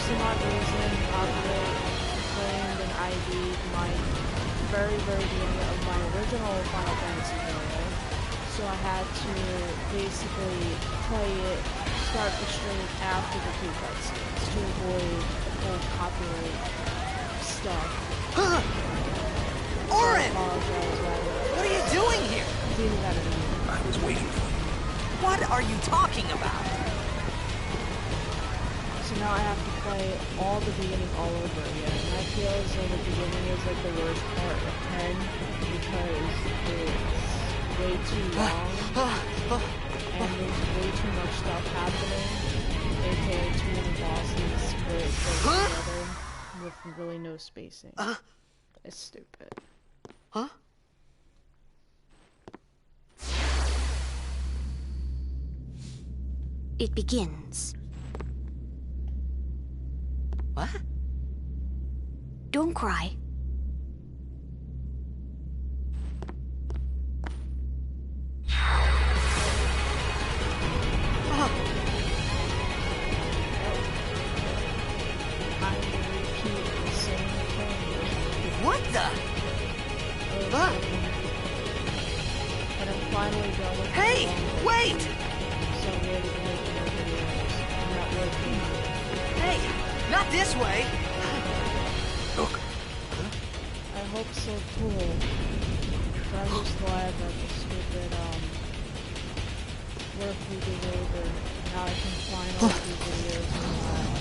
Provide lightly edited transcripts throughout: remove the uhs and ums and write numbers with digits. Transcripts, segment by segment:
some odd reason, Operate claimed and ID'd my very beginning of my original Final Fantasy video. So I had to basically play it, start the stream after the 2 cutscenes to avoid the whole copyright stuff. Auron! So what are you doing here? I was waiting for you. What are you talking about? So now I have to play all the beginning all over again. And I feel as though the beginning is like the worst part of 10 because it's way too long and there's way too much stuff happening. AKA too many bosses where it goes together with really no spacing. It's stupid. Huh? It begins. What? Don't cry. What the? But I'm finally done with Hey, wait! So I'm ready to make more videos. I'm not working. Hey, not this way! Look. I hope so too. But I'm just glad that the stupid work we did over. Now I can finally do videos and relax.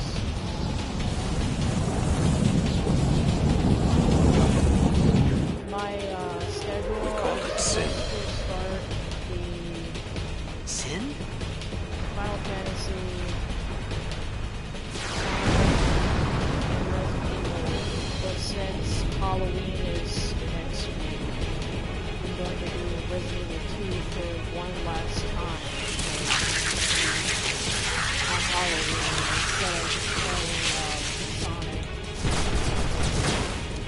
My schedule We called it Sin. to start the Sin? Final Fantasy and Resident Evil, but since Halloween is next week, I'm going to do Resident Evil 2 for one last time on Halloween instead of just playing Sonic.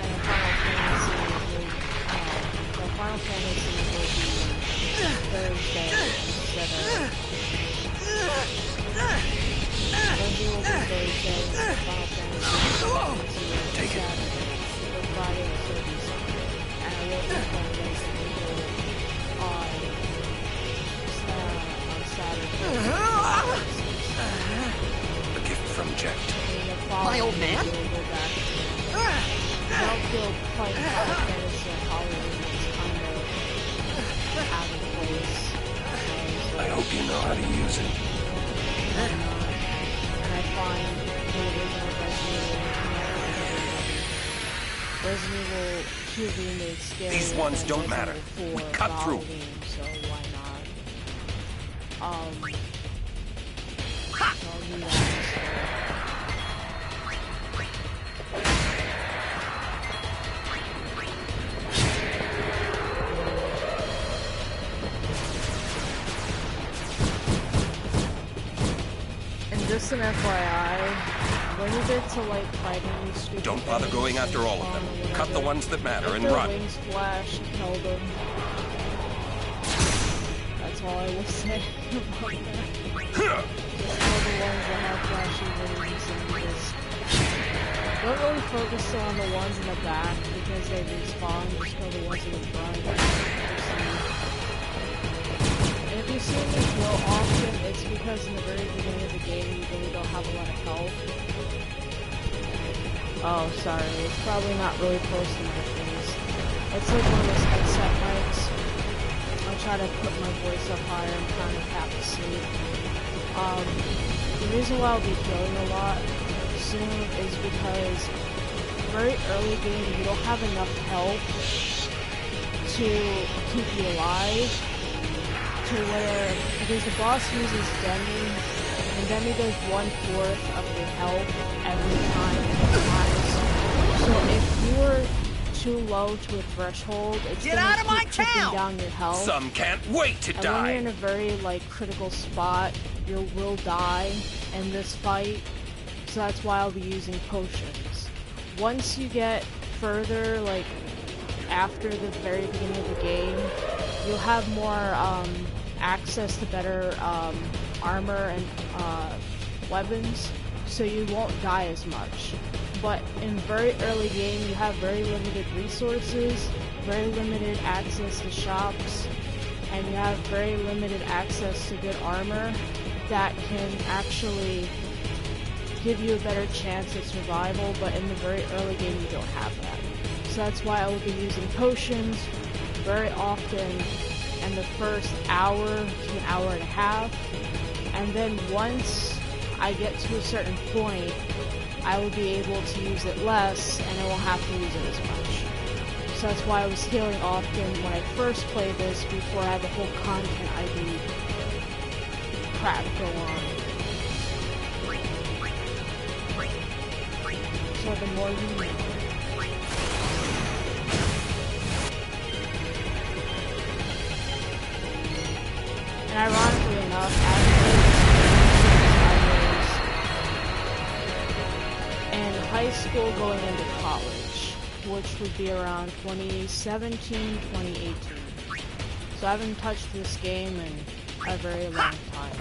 And Final Fantasy will be Thursday instead of Monday will be Thursday, and Final Fantasy will be Saturday, or Friday will be Sunday. And I will be playing Resident Evil on Saturday. A gift from Jet. My old man? I don't feel playing Final Fantasy on Halloween is kind of out of place. I hope you know how to use it. And I find the original Resident Evil 2 remake scary. These ones don't matter. We cut through. So why not? So I'll do that. Just an FYI, when you get to like fighting these stupid Don't bother things, going after all of them. Cut the ones that matter and run. Wings flash, kill them. That's all I will say about that. Just kill the ones that have flashy wings and just don't really focus on the ones in the back because they respawn. Just kill the ones in the front. If you see me kill often, it's because in the very beginning of the game you really don't have a lot of health. Oh, sorry, it's probably not really close to my face. It's like one of those headset mics. I'll try to put my voice up higher, I'm kind of half asleep. The reason why I'll be killing a lot soon is because very early game you don't have enough health to keep you alive. To where, because the boss uses Demi, and Demi does 1/4 of your health every time it dies. So if you were too low to a threshold, it's gonna keep chipping down your health. Some can't wait to and die. when you're in a very critical spot, you will die in this fight. So that's why I'll be using potions. Once you get further, after the very beginning of the game, you'll have more access to better armor and weapons. so you won't die as much. But in very early game, you have very limited resources, very limited access to shops, and you have very limited access to good armor that can actually give you a better chance at survival, but in the very early game you don't have that. So that's why I will be using potions very often in the first hour to an hour and a half, and then once I get to a certain point, I will be able to use it less, and I won't have to use it as much. So that's why I was healing often when I first played this, before I had the whole content ID crap go on. So the more you know. And ironically enough, I was in high school going into college, which would be around 2017, 2018. So I haven't touched this game in a very long time.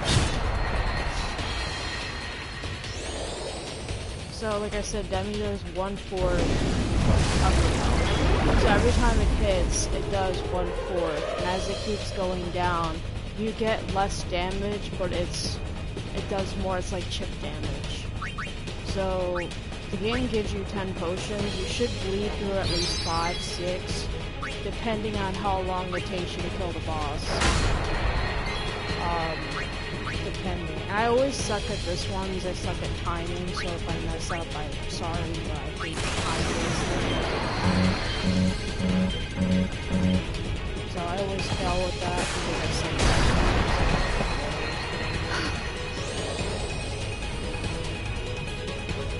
So like I said, Demi does 1/4 of the health. So every time it hits, it does 1/4, and as it keeps going down, you get less damage, but it does more. It's like chip damage. So the game gives you 10 potions. You should bleed through at least 5, 6, depending on how long it takes you to kill the boss. Depending. I always suck at this one because I suck at timing, so if I mess up, I'm sorry, but I think time is. So I always fail with that because I suck at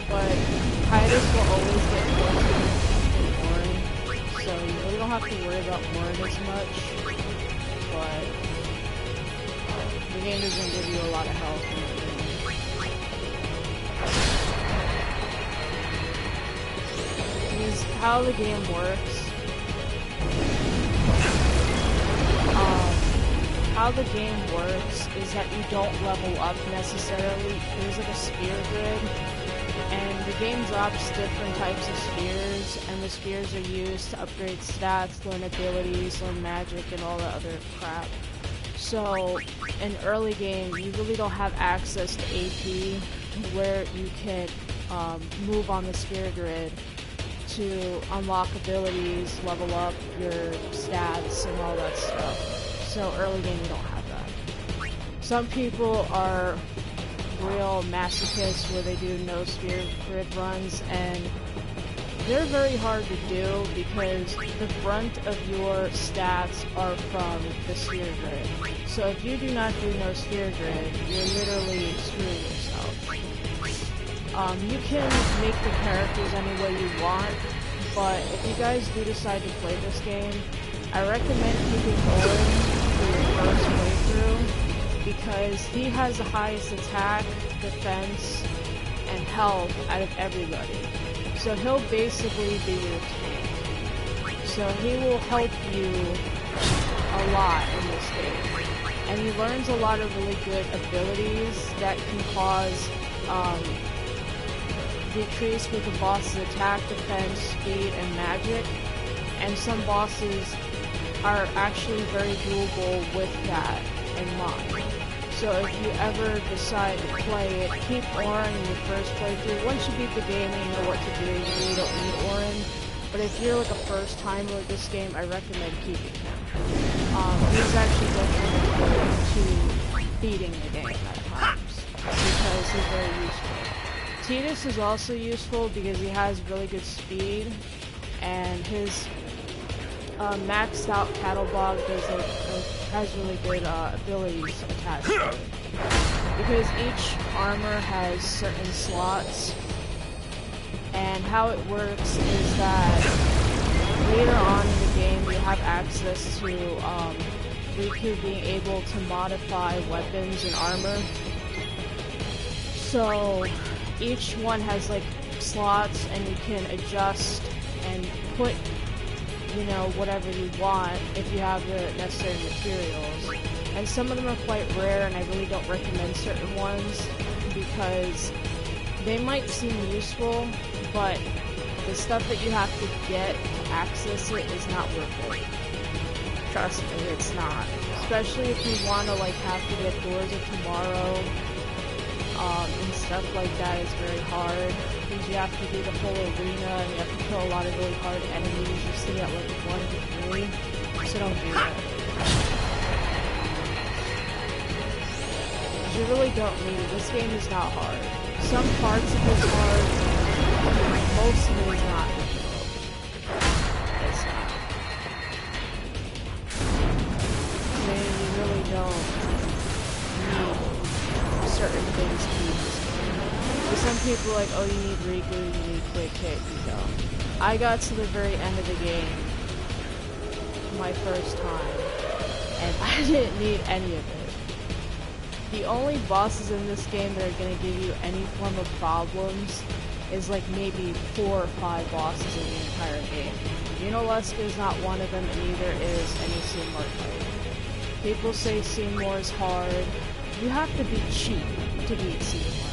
but Tidus will always get broken in Warren, so you really don't have to worry about Warren as much, but the game doesn't give you a lot of health. Because how the game works, is that you don't level up necessarily. There's like a sphere grid, and the game drops different types of spheres, and the spheres are used to upgrade stats, learn abilities, learn magic, and all that other crap. So, in early game, you really don't have access to AP, where you can move on the sphere grid to unlock abilities, level up your stats, and all that stuff. So, early game, you don't have that. Some people are real masochists where they do no sphere grid runs, and they're very hard to do because the brunt of your stats are from the sphere grid. So if you do not do no sphere grid, you're literally screwing yourself. You can make the characters any way you want, but if you guys do decide to play this game, I recommend keeping Orin for your first playthrough, because he has the highest attack, defense, and health out of everybody. So he'll basically be your tank. So he will help you a lot in this game. And he learns a lot of really good abilities that can cause decrease with the boss's attack, defense, speed, and magic. And some bosses are actually very doable with that in mind. So if you ever decide to play it, keep Orin in your first playthrough. Once you beat the game and you know what to do, you really don't need Orin. But if you're like a first timer with this game, I recommend keeping him. He's actually detrimental to beating the game at times, because he's very useful. Tidus is also useful because he has really good speed, and his maxed out Cattlebog has really good abilities attached to it. Because each armor has certain slots, and how it works is that later on in the game you have access to Riku being able to modify weapons and armor. So each one has like slots, and you can adjust and put, you know, whatever you want if you have the necessary materials. And some of them are quite rare, and I really don't recommend certain ones because they might seem useful, but the stuff that you have to get to access it is not worth it. Trust me, it's not. Especially if you want to like have to get Doors of Tomorrow, and stuff like that is very hard. Because you have to do the whole arena and you have to kill a lot of really hard enemies. You see at like 1 to 3. So don't do that. You really don't need it. This game is not hard. Some parts of it is hard. Most of it is not. It's not. I mean, you really don't need certain things to use this game. For some people like, oh, you need Riku, you need Quick Hit, you don't. I got to the very end of the game my first time, and I didn't need any of it. The only bosses in this game that are going to give you any form of problems is like maybe 4 or 5 bosses in the entire game. Unalesca is not one of them, and neither is any Seymour fight. People say Seymour is hard. You have to be cheap to beat Seymour,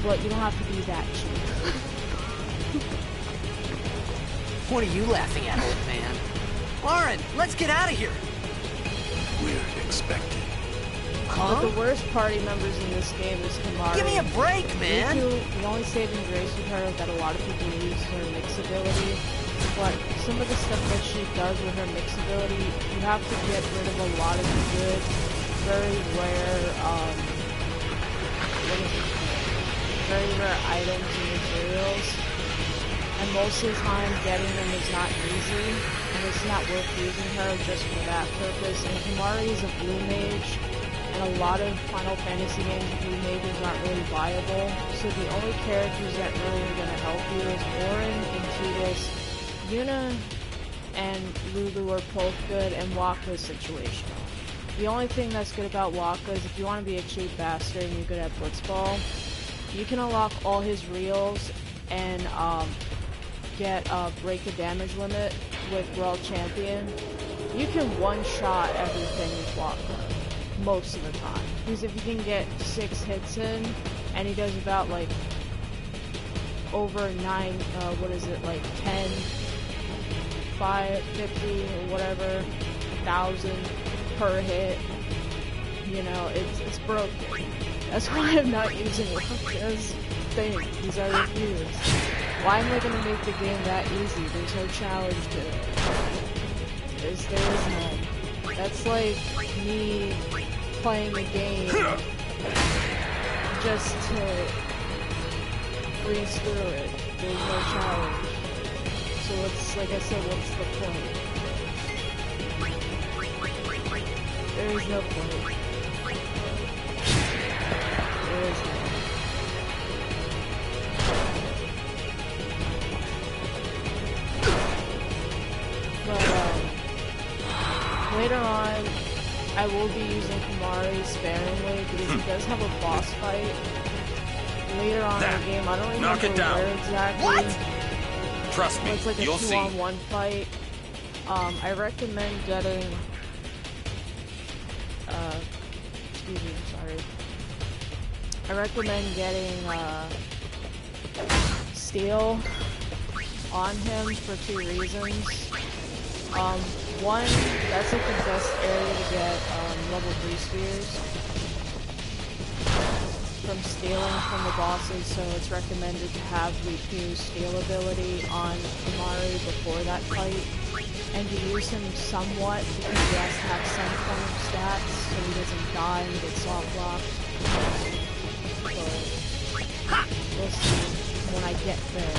but you don't have to be that cheap. What are you laughing at, old man? Lauren, let's get out of here! We're expected. But the worst party members in this game is Kimahri. Give me a break, man! Riku, the only saving grace with her that a lot of people use is her mix ability. But some of the stuff that she does with her mix ability, you have to get rid of a lot of the good, very rare, very rare items and materials. And most of the time, getting them is not easy, and it's not worth using her just for that purpose. And Kimahri is a blue mage. And a lot of Final Fantasy games, blue mages aren't really viable. So the only characters that really are going to help you is Auron and Tidus. Yuna and Lulu are both good, and Wakka is situational. The only thing that's good about Wakka is if you want to be a cheap bastard and you're good at Blitzball, you can unlock all his reels and get break the damage limit with World Champion. You can one-shot everything with Wakka. Most of the time. Because if you can get 6 hits in, and he does about like over 9, what is it, like 10, 5, 50, or whatever, 1,000 per hit, you know, it's broken. That's why I'm not using Wakka's thing, because I refuse. Why am I going to make the game that easy? There's no challenge to it. There is none. That's like me playing a game just to breeze through it. There's no challenge. So it's like I said, what's the point? There is no point. There is none. But later on, I will be using Kimahri sparingly because he does have a boss fight later on in the game. I don't remember where exactly. What? Trust me, it's like a you'll see. 2-on-1 fight. I recommend getting. Excuse me, sorry. I recommend getting Steel on him for 2 reasons. One, that's like the best area to get level 3 spears from stealing from the bosses, so it's recommended to have Riku's steal ability on Kimahri before that fight, and to use him somewhat because he has to have some form of stats so he doesn't die and get soft locked. But we'll see when I get there.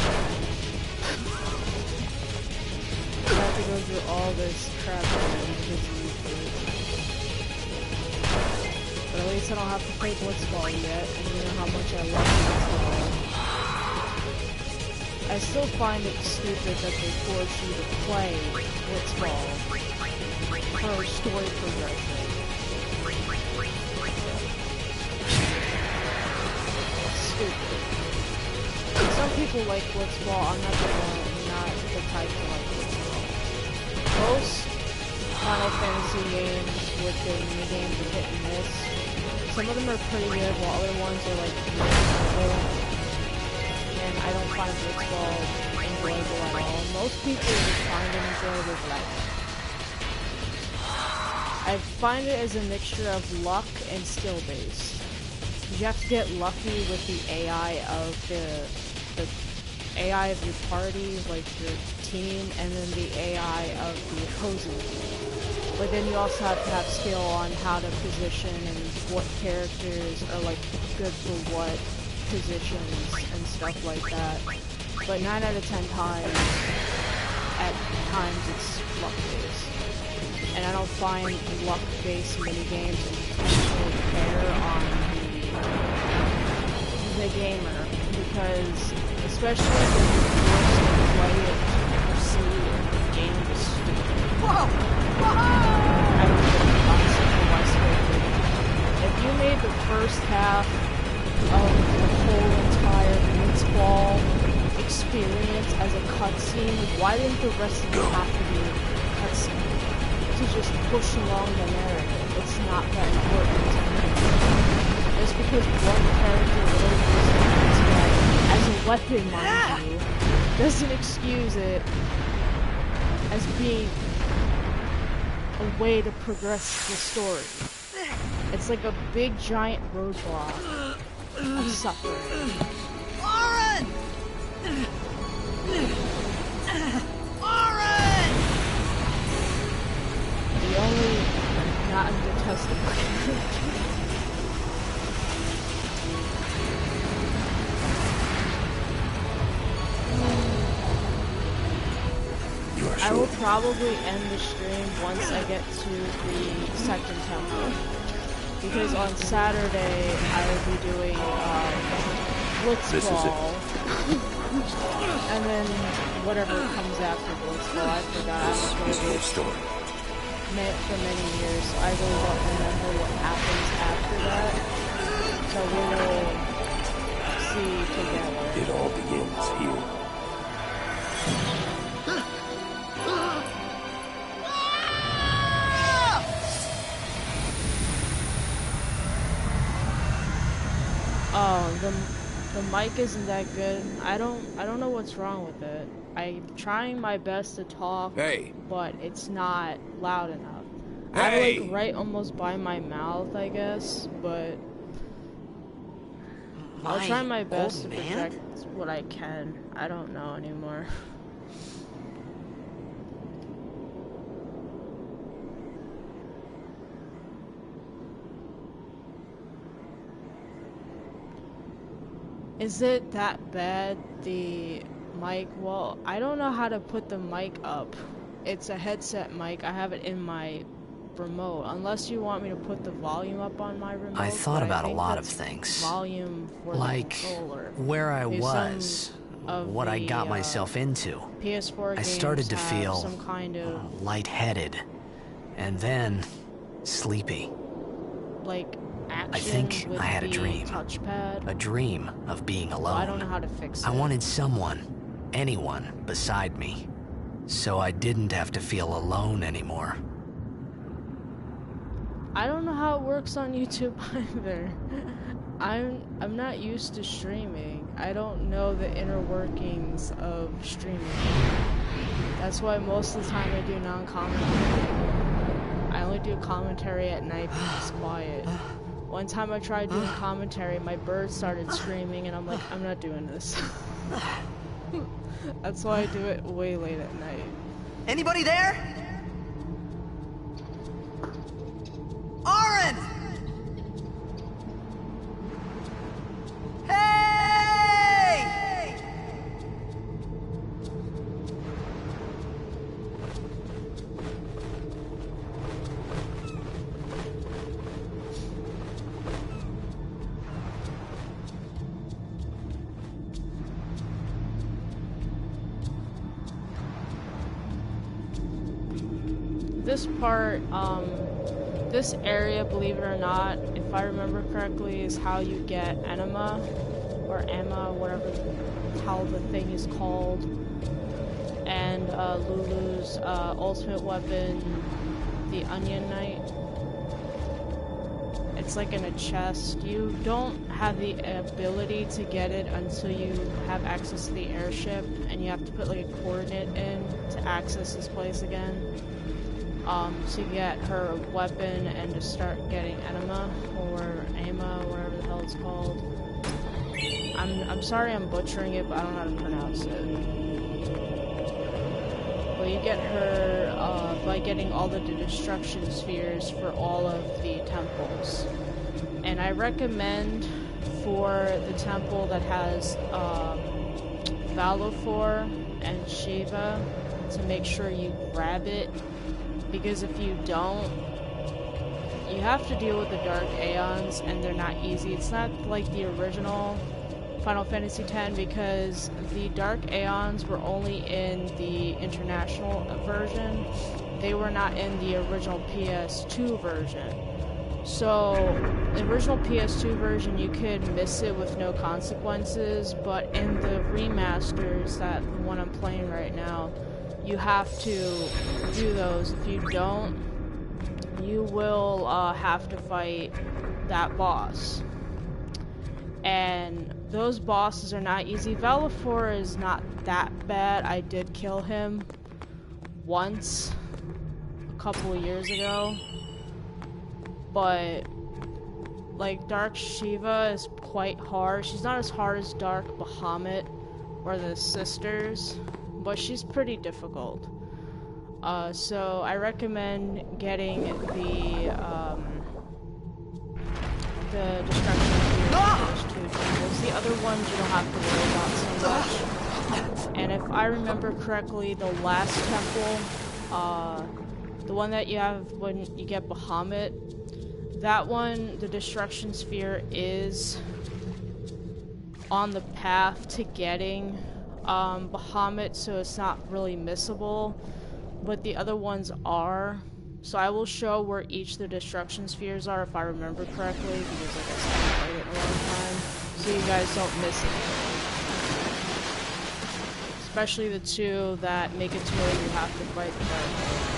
I have to go through all this crap again because of YouTube. But at least I don't have to play Blitzball yet, and you know how much I love Blitzball. I still find it stupid that they force you to play Blitzball for story progression. Stupid. Some people like Blitzball, I'm not the type to like Blitzball. Most Final Fantasy games with their minigames are hit and miss. Some of them are pretty good, while other ones are like, I don't find Blitzball enjoyable at all. Most people would find it enjoyable, but I find it as a mixture of luck and skill based. You have to get lucky with the AI of the AI of your party, like your team, and then the AI of the opposing team. But then you also have to have skill on how to position and what characters are like good for what positions and stuff like that. But 9 out of 10 times, at times it's luck based. And I don't find luck based minigames intentionally fair on the gamer, because especially when you force to play it or see the game is stupid. Whoa! I don't get the concept of why stupid. If you made the first half of the whole entire Blitzball experience as a cutscene, why didn't the rest of it have to be a cutscene? To just push along the narrative. It's not that important to me. Just because one character really uses it as a weapon, mind you, doesn't excuse it as being a way to progress the story. It's like a big giant roadblock of suffering. Lauren! Lauren! The only not detestable character. I will probably end the stream once I get to the second temple, because on Saturday I will be doing Blitzball, and then whatever comes after Blitzball, I forgot. I haven't played it for many years, so I really don't remember what happens after that. So we will see together. It all begins here. Oh, the mic isn't that good. I don't know what's wrong with it. I'm trying my best to talk, but it's not loud enough. I like right almost by my mouth, I guess, but I'll try my best to project what I can. I don't know anymore. Is it that bad, the mic? Well, I don't know how to put the mic up. It's a headset mic. I have it in my remote. Unless you want me to put the volume up on my remote. I thought about a lot of things. Volume for like the controller. Where I was, what I got myself into. PS4 I started to feel some kind of lightheaded, and then sleepy. Like action. I think with I had a the dream. Touchpad. A dream of being alone. I don't know how to fix it. I wanted someone, anyone, beside me, so I didn't have to feel alone anymore. I don't know how it works on YouTube either. I'm not used to streaming. I don't know the inner workings of streaming. That's why most of the time I do non-commentary. I only do commentary at night because it's quiet. One time I tried doing commentary, my bird started screaming, and I'm like, I'm not doing this. That's why I do it way late at night. Anybody there? Oren! Hey! This part, this area, believe it or not, if I remember correctly, is how you get Enema, or Emma, whatever how the thing is called, and Lulu's ultimate weapon, the Onion Knight. It's like in a chest. You don't have the ability to get it until you have access to the airship, and you have to put like a coordinate in to access this place again. To get her weapon and to start getting enema or Ama, whatever the hell it's called. I'm sorry I'm butchering it, but I don't know how to pronounce it. But you get her by getting all the destruction spheres for all of the temples. And I recommend for the temple that has Valofor and Shiva to make sure you grab it. Because if you don't, you have to deal with the Dark Aeons, and they're not easy. It's not like the original Final Fantasy X, because the Dark Aeons were only in the international version. They were not in the original PS2 version. So, the original PS2 version, you could miss it with no consequences, but in the remasters, that the one I'm playing right now, you have to do those. If you don't, you will have to fight that boss. And those bosses are not easy. Valofor is not that bad. I did kill him once a couple of years ago. But like Dark Shiva is quite hard. She's not as hard as Dark Bahamut or the sisters, but she's pretty difficult. So I recommend getting the destruction of those two temples. The other ones you don't have to worry about so much. And if I remember correctly, the last temple, the one that you have when you get Bahamut, that one, the destruction sphere is on the path to getting Bahamut, so it's not really missable, but the other ones are. So I will show where each of the destruction spheres are if I remember correctly, because like I said, I haven't played it in a long time, so you guys don't miss it. Especially the two that make it to where you have to fight the Dark Aeons.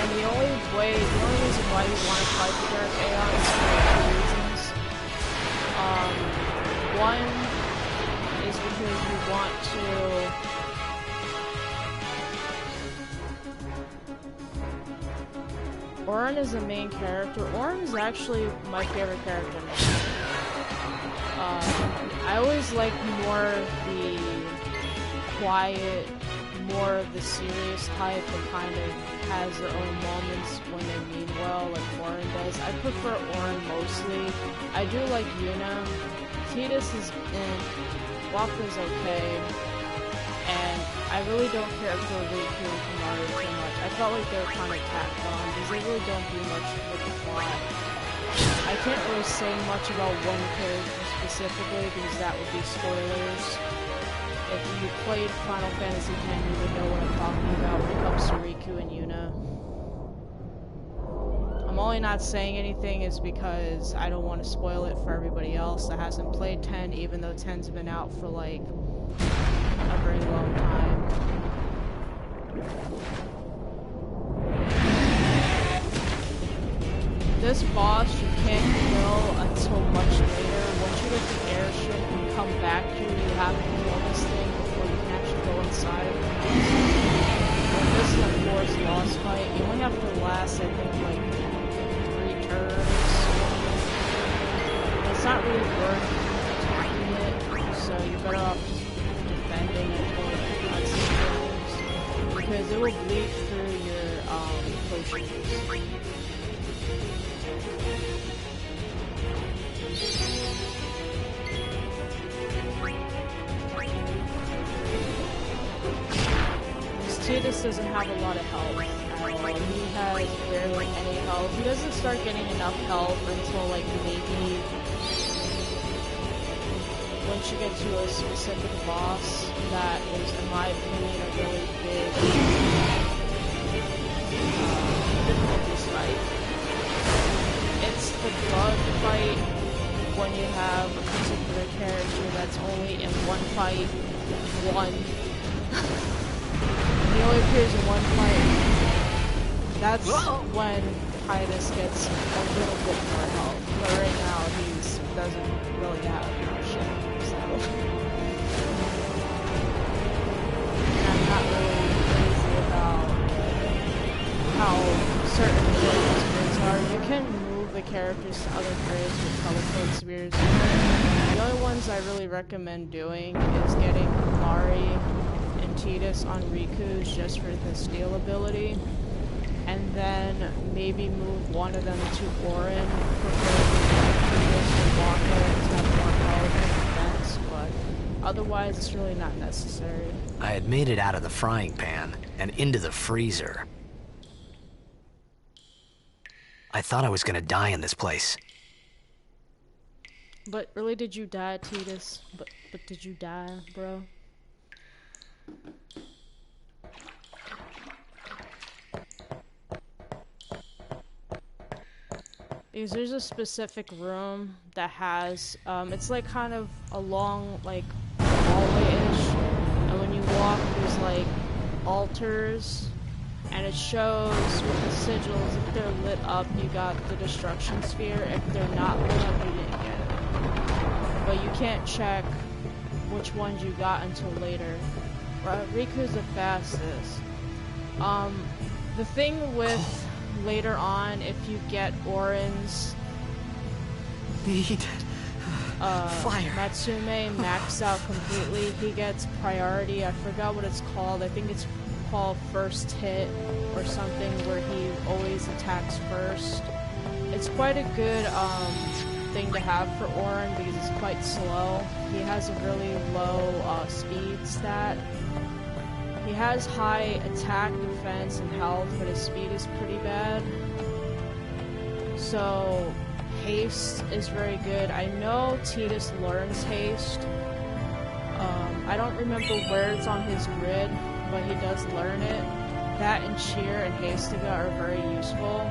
And the only reason why you want to fight the Dark Aeons is for two reasons. One is because you want to Auron is the main character. Auron is actually my favorite character in the game. I always like more of the quiet, more of the serious type that kind of has their own moments when they mean well, like Auron does. I prefer Auron mostly. I do like Yuna. Tidus is in. Wakka's okay. And I really don't care for Riku and Kamaru too much. I felt like they were kind of tacked on, because they really don't do much with the plot. I can't really say much about one character specifically, because that would be spoilers. If you played Final Fantasy X, you would know what I'm talking about when it comes to Riku and Yuna. I'm only not saying anything is because I don't want to spoil it for everybody else that hasn't played 10, even though 10's been out for like a very long time. This boss you can't kill until much later. Once you get the airship and come back here, you have to kill this thing before you can actually go inside of it. And this is a forced boss fight. You only have to last, I think, like 3 turns. It's not really worth attacking it, so you're better off just defending it for like 6 turns, because it will bleed through your potions. Tidus doesn't have a lot of health at all. He has barely any health. He doesn't start getting enough health until like maybe once you get to a specific boss that is, in my opinion, a really big difficulty spike. It's the bug fight when you have a particular character that's only in one fight, he only appears in one fight. That's when Tidus gets a little bit more help, but right now he doesn't really have much shit, so... And I'm not really crazy about how certain spirits are. You can move the characters to other grades with teleport spheres. The only ones I really recommend doing is getting Mari and Tidus on Riku's just for the steal ability, and then maybe move one of them to Auron, preferably Tidus or Wakka to have more health and defense, but otherwise it's really not necessary. I had made it out of the frying pan and into the freezer. I thought I was gonna die in this place. But really, did you die, Tidus? But did you die, bro? Because there's a specific room that has, it's like kind of a long, like, hallway-ish, and when you walk, there's like altars, and it shows with the sigils, if they're lit up, you got the destruction sphere. If they're not lit up, you didn't get it. But you can't check which ones you got until later. Riku's the fastest. The thing with later on, if you get Auron's fire. Natsume maxed out completely, he gets priority. I forgot what it's called. I think it's called first hit or something, where he always attacks first. It's quite a good thing to have for Auron because it's quite slow. He has a really low speed stat. He has high attack, defense, and health, but his speed is pretty bad. So haste is very good. I know Tidus learns haste. I don't remember where it's on his grid, but he does learn it. That and Cheer and Hastiga are very useful.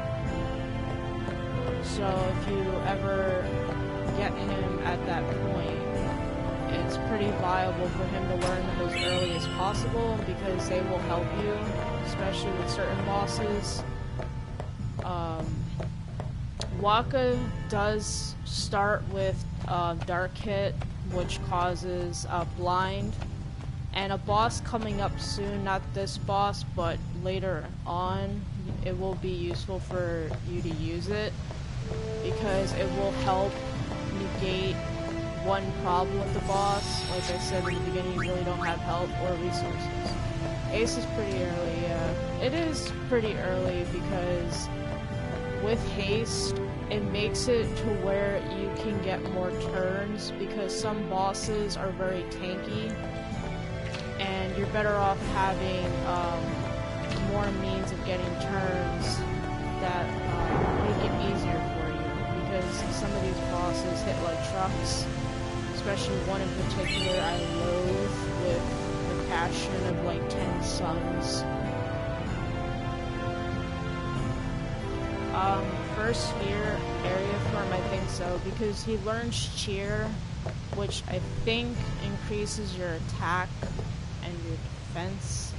So if you ever get him at that point, it's pretty viable for him to learn them as early as possible because they will help you, especially with certain bosses. Wakka does start with Dark Hit, which causes Blind, and a boss coming up soon, not this boss, but later on, it will be useful for you to use it, because it will help negate one problem with the boss. Like I said in the beginning, you really don't have health or resources. Ace is pretty early, yeah. It is pretty early because with haste, it makes it to where you can get more turns, because some bosses are very tanky, and you're better off having more means of getting turns that make it easier for you, because some of these bosses hit like trucks, especially one in particular I loathe with the passion of like 10 suns. First sphere area form, I think so, because he learns Cheer, which I think increases your attack and your defense,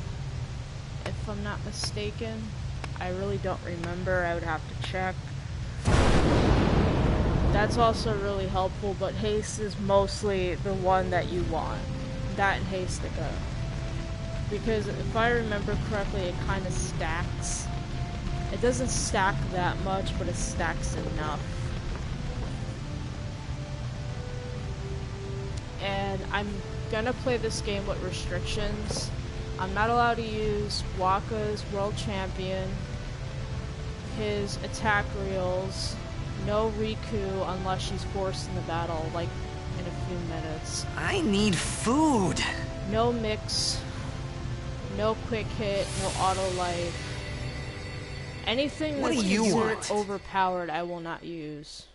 if I'm not mistaken. I really don't remember, I would have to check. That's also really helpful, but haste is mostly the one that you want. That and Hastiga. Because if I remember correctly, it kind of stacks. It doesn't stack that much, but it stacks enough. And I'm gonna play this game with restrictions. I'm not allowed to use Wakka's World Champion, his attack reels, no Riku unless she's forced in the battle, like in a few minutes. I need food! No mix, no quick hit, no auto life. Anything What that's do you considered want? overpowered, I will not use.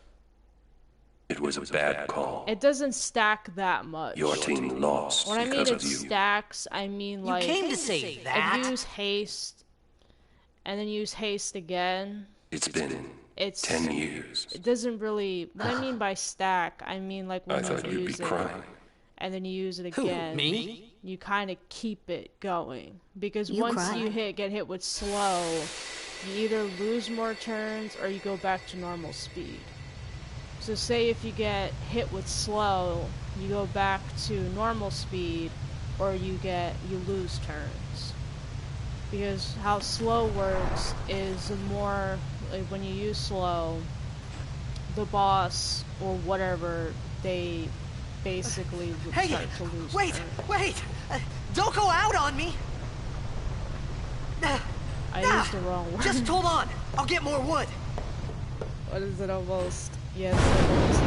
It was a bad call. It doesn't stack that much. Your team lost When I mean because it of you. stacks, I mean like You came to say that? if you use haste and then use haste again, It's been it's 10 years. it doesn't really. What I mean by stack, I mean like I when thought you you'd be use it crying. and then you use it Who, again. me? You kind of keep it going, because You once cry? you get hit with slow, you either lose more turns or you go back to normal speed. So say if you get hit with slow, you go back to normal speed, or you lose turns. Because how slow works is the more, like when you use slow, the boss or whatever, they basically would start to lose turns. Wait! Don't go out on me! I used the wrong word. Just hold on. I'll get more wood. What is it almost? Yes, almost.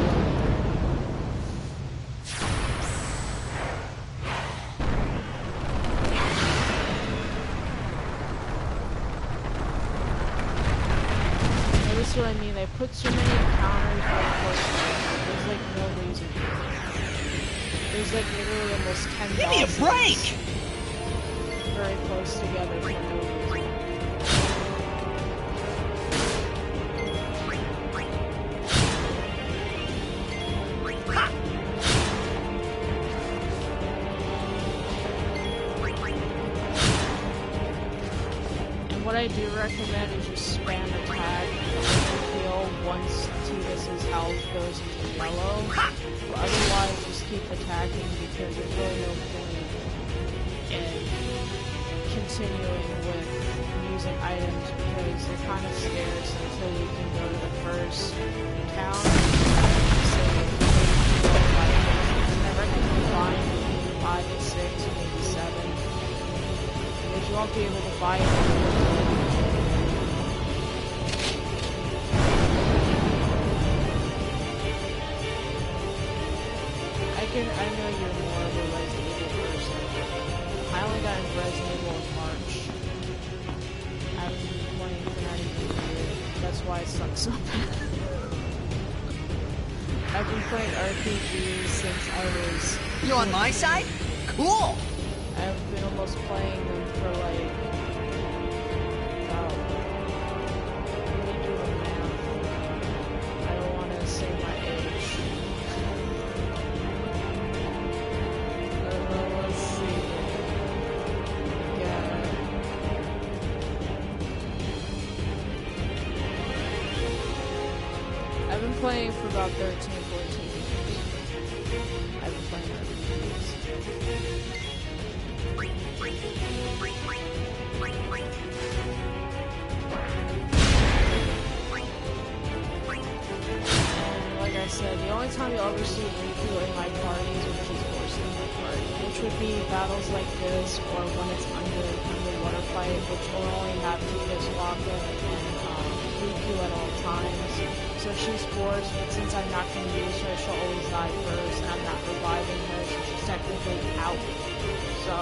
Notice what I mean? They put so many encounters very close together. There's like no reason to. There's like literally almost 10 Give me a break! Very close together for no reason. What I do recommend is just spam attack heal once Tidus's health goes into yellow. But otherwise, just keep attacking because there's really no point in continuing with using items because they're kind of scarce until you can go to the first town. So, I recommend buying between 5 and 6 or maybe 7. Because you won't be able to buy it. I know you're more of a Resident Evil person. I only got into Resident Evil in March. I've been playing for not even a year. That's why it sucks so bad. I've been playing RPGs since I was... You on my side? Cool! I've been almost playing them for like... let me do the math. I don't want to say my age. Let's see. Yeah. I've been playing for about 13, 14 years. I've been playing RPGs. And like I said, the only time you'll ever see Riku in my parties when she's forced in my party, which would be battles like this, or when it's underwater fight, which will only have Tidus, Wakka, and Riku at all times. So she's forced, but since I'm not going to use her, she'll always die first, and I'm not reviving her, so she's technically out. So...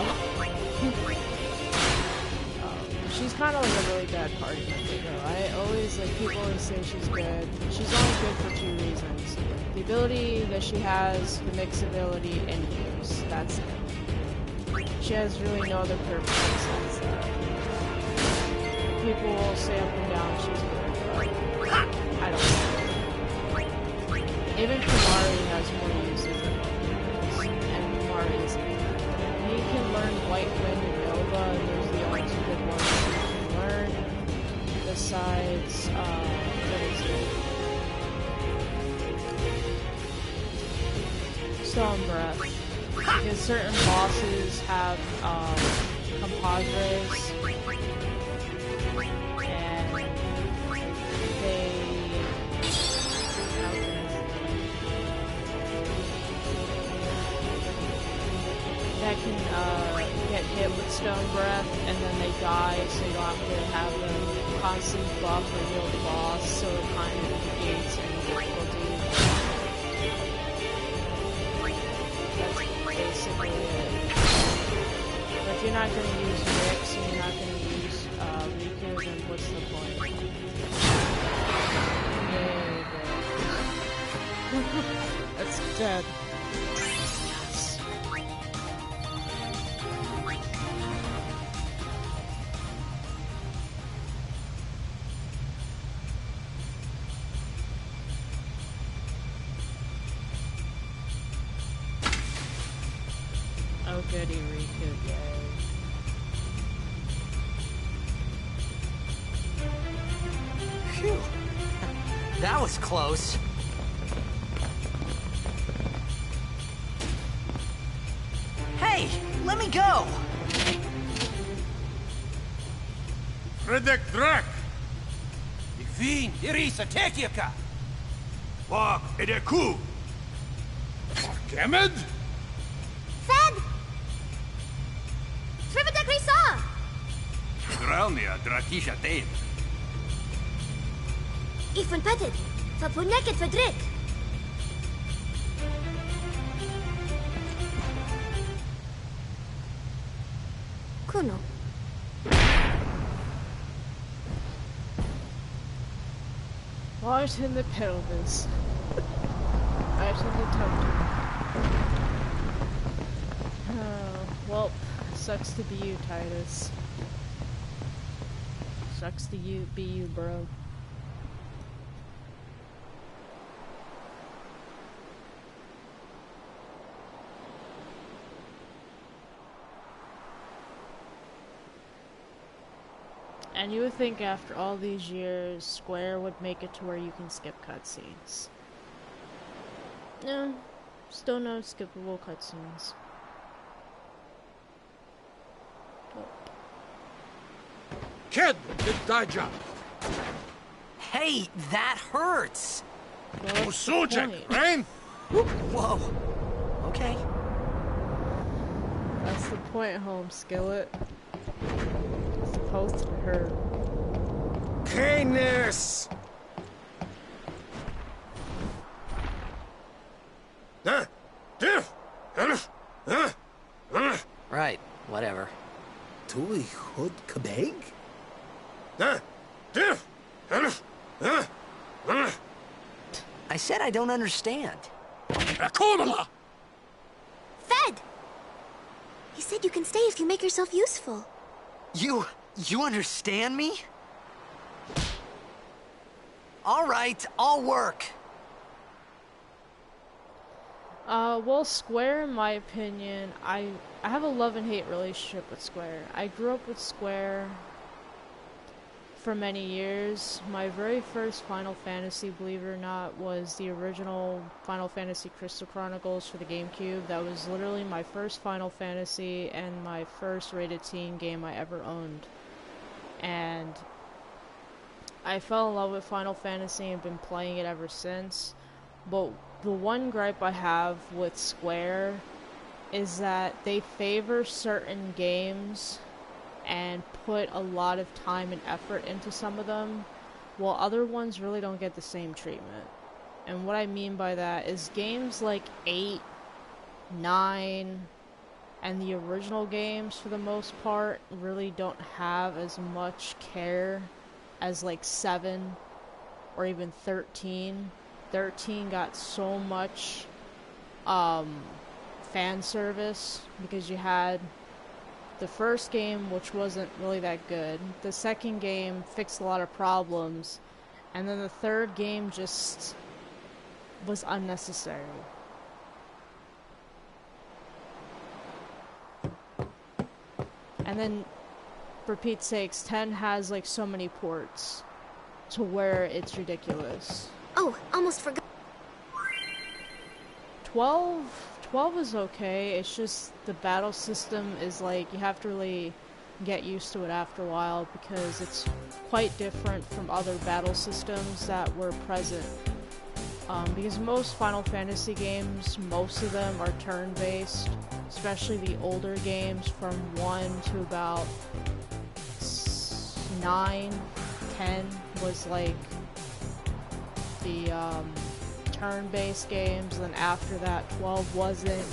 she's kind of like a really bad party member, though. I always, like, people always say she's good. She's only good for 2 reasons. The ability that she has, the mix ability, and use. That's it. She has really no other purpose besides that. People will say up and down she's good, but I don't know. Even Kumari has more uses than Kumari, and Kumari isn't good. He can learn White Wind and Nova, and those are the only 2 good ones he can learn. Besides, what is it? Stone Breath. Because certain bosses have, compadres, and they... that can get hit with Stone Breath and then they die, so you don't have to have them constantly buff or heal the boss, so it kind of negates any difficulty. That's basically it. But if you're not going to use Nyx and you're not going to use Riku, then what's the point? Yay, that's dead. Oh goody, Riku, yay. That was close. Hey, let me go! Fredek Drak! Fin, Irisa, Tekiaka! Wag Edeku! Kemed? Fed! Trivida Grisa! Graunia Drakisha Dave. Ifun Petit! Fapuneket Fedrik! Kuno. Right in the pelvis. Right in the tum-tum. Oh, well, sucks to be you, Titus. Sucks to be you, bro. And you would think after all these years, Square would make it to where you can skip cutscenes. No, still no skippable cutscenes. Ked Daija! Hey, that hurts! Well, that's the Usujek, point. right? Whoa. Okay. That's the point, home skillet. It's supposed to hurt. Canis! Right, whatever. Tuli Hood Kabeg? I said I don't understand. Akomala! Fed! He said you can stay if you make yourself useful. You understand me? All right, I'll work. Well, Square, in my opinion, I have a love and hate relationship with Square. I grew up with Square for many years. My very first Final Fantasy, believe it or not, was the original Final Fantasy Crystal Chronicles for the GameCube. That was literally my first Final Fantasy and my first rated teen game I ever owned. And I fell in love with Final Fantasy and been playing it ever since. But the one gripe I have with Square is that they favor certain games and put a lot of time and effort into some of them, while other ones really don't get the same treatment. And what I mean by that is games like 8, 9, and the original games, for the most part, really don't have as much care as like 7 or even 13. 13 got so much fan service because you had the first game, which wasn't really that good. The second game fixed a lot of problems, and then the third game just was unnecessary. And then, for Pete's sakes, 10 has like so many ports to where it's ridiculous. Oh, almost forgot. 12 is okay. It's just the battle system is like, you have to really get used to it after a while because it's quite different from other battle systems that were present. Because most Final Fantasy games, most of them are turn-based, especially the older games from 1 to about 9, 10 was like the turn-based games, and then after that 12 wasn't,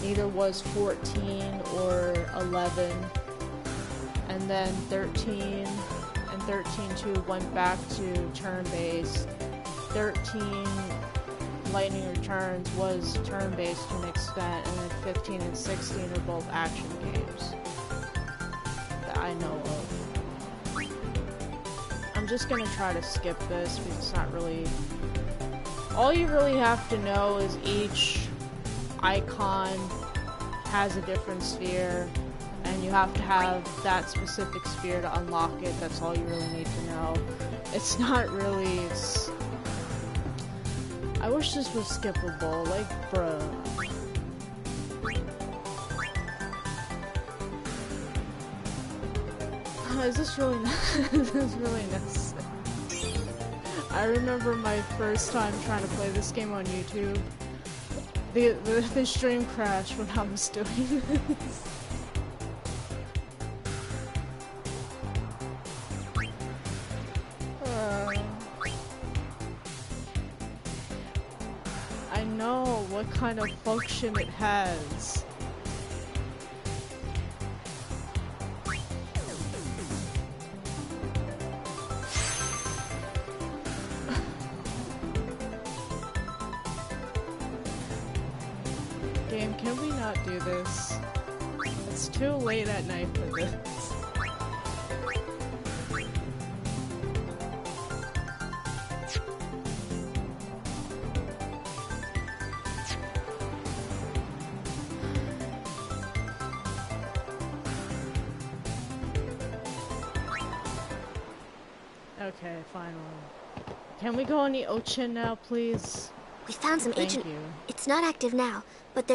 neither was 14 or 11, and then 13 and 13.2 went back to turn-based. 13 Lightning Returns was turn-based to an extent, and then 15 and 16 are both action games that I know of. I'm just gonna try to skip this because it's not really... All you really have to know is each icon has a different sphere, and you have to have that specific sphere to unlock it. That's all you really need to know. It's not really I wish this was skippable, like, bruh. Is this really is this really necessary? I remember my first time trying to play this game on YouTube. The stream crashed when I was doing this. I know what kind of function it has. Game, can we not do this? It's too late at night for this. Okay, finally. Can we go on the Ochin now, please? We found some Thank ancient... you. It's not active now, but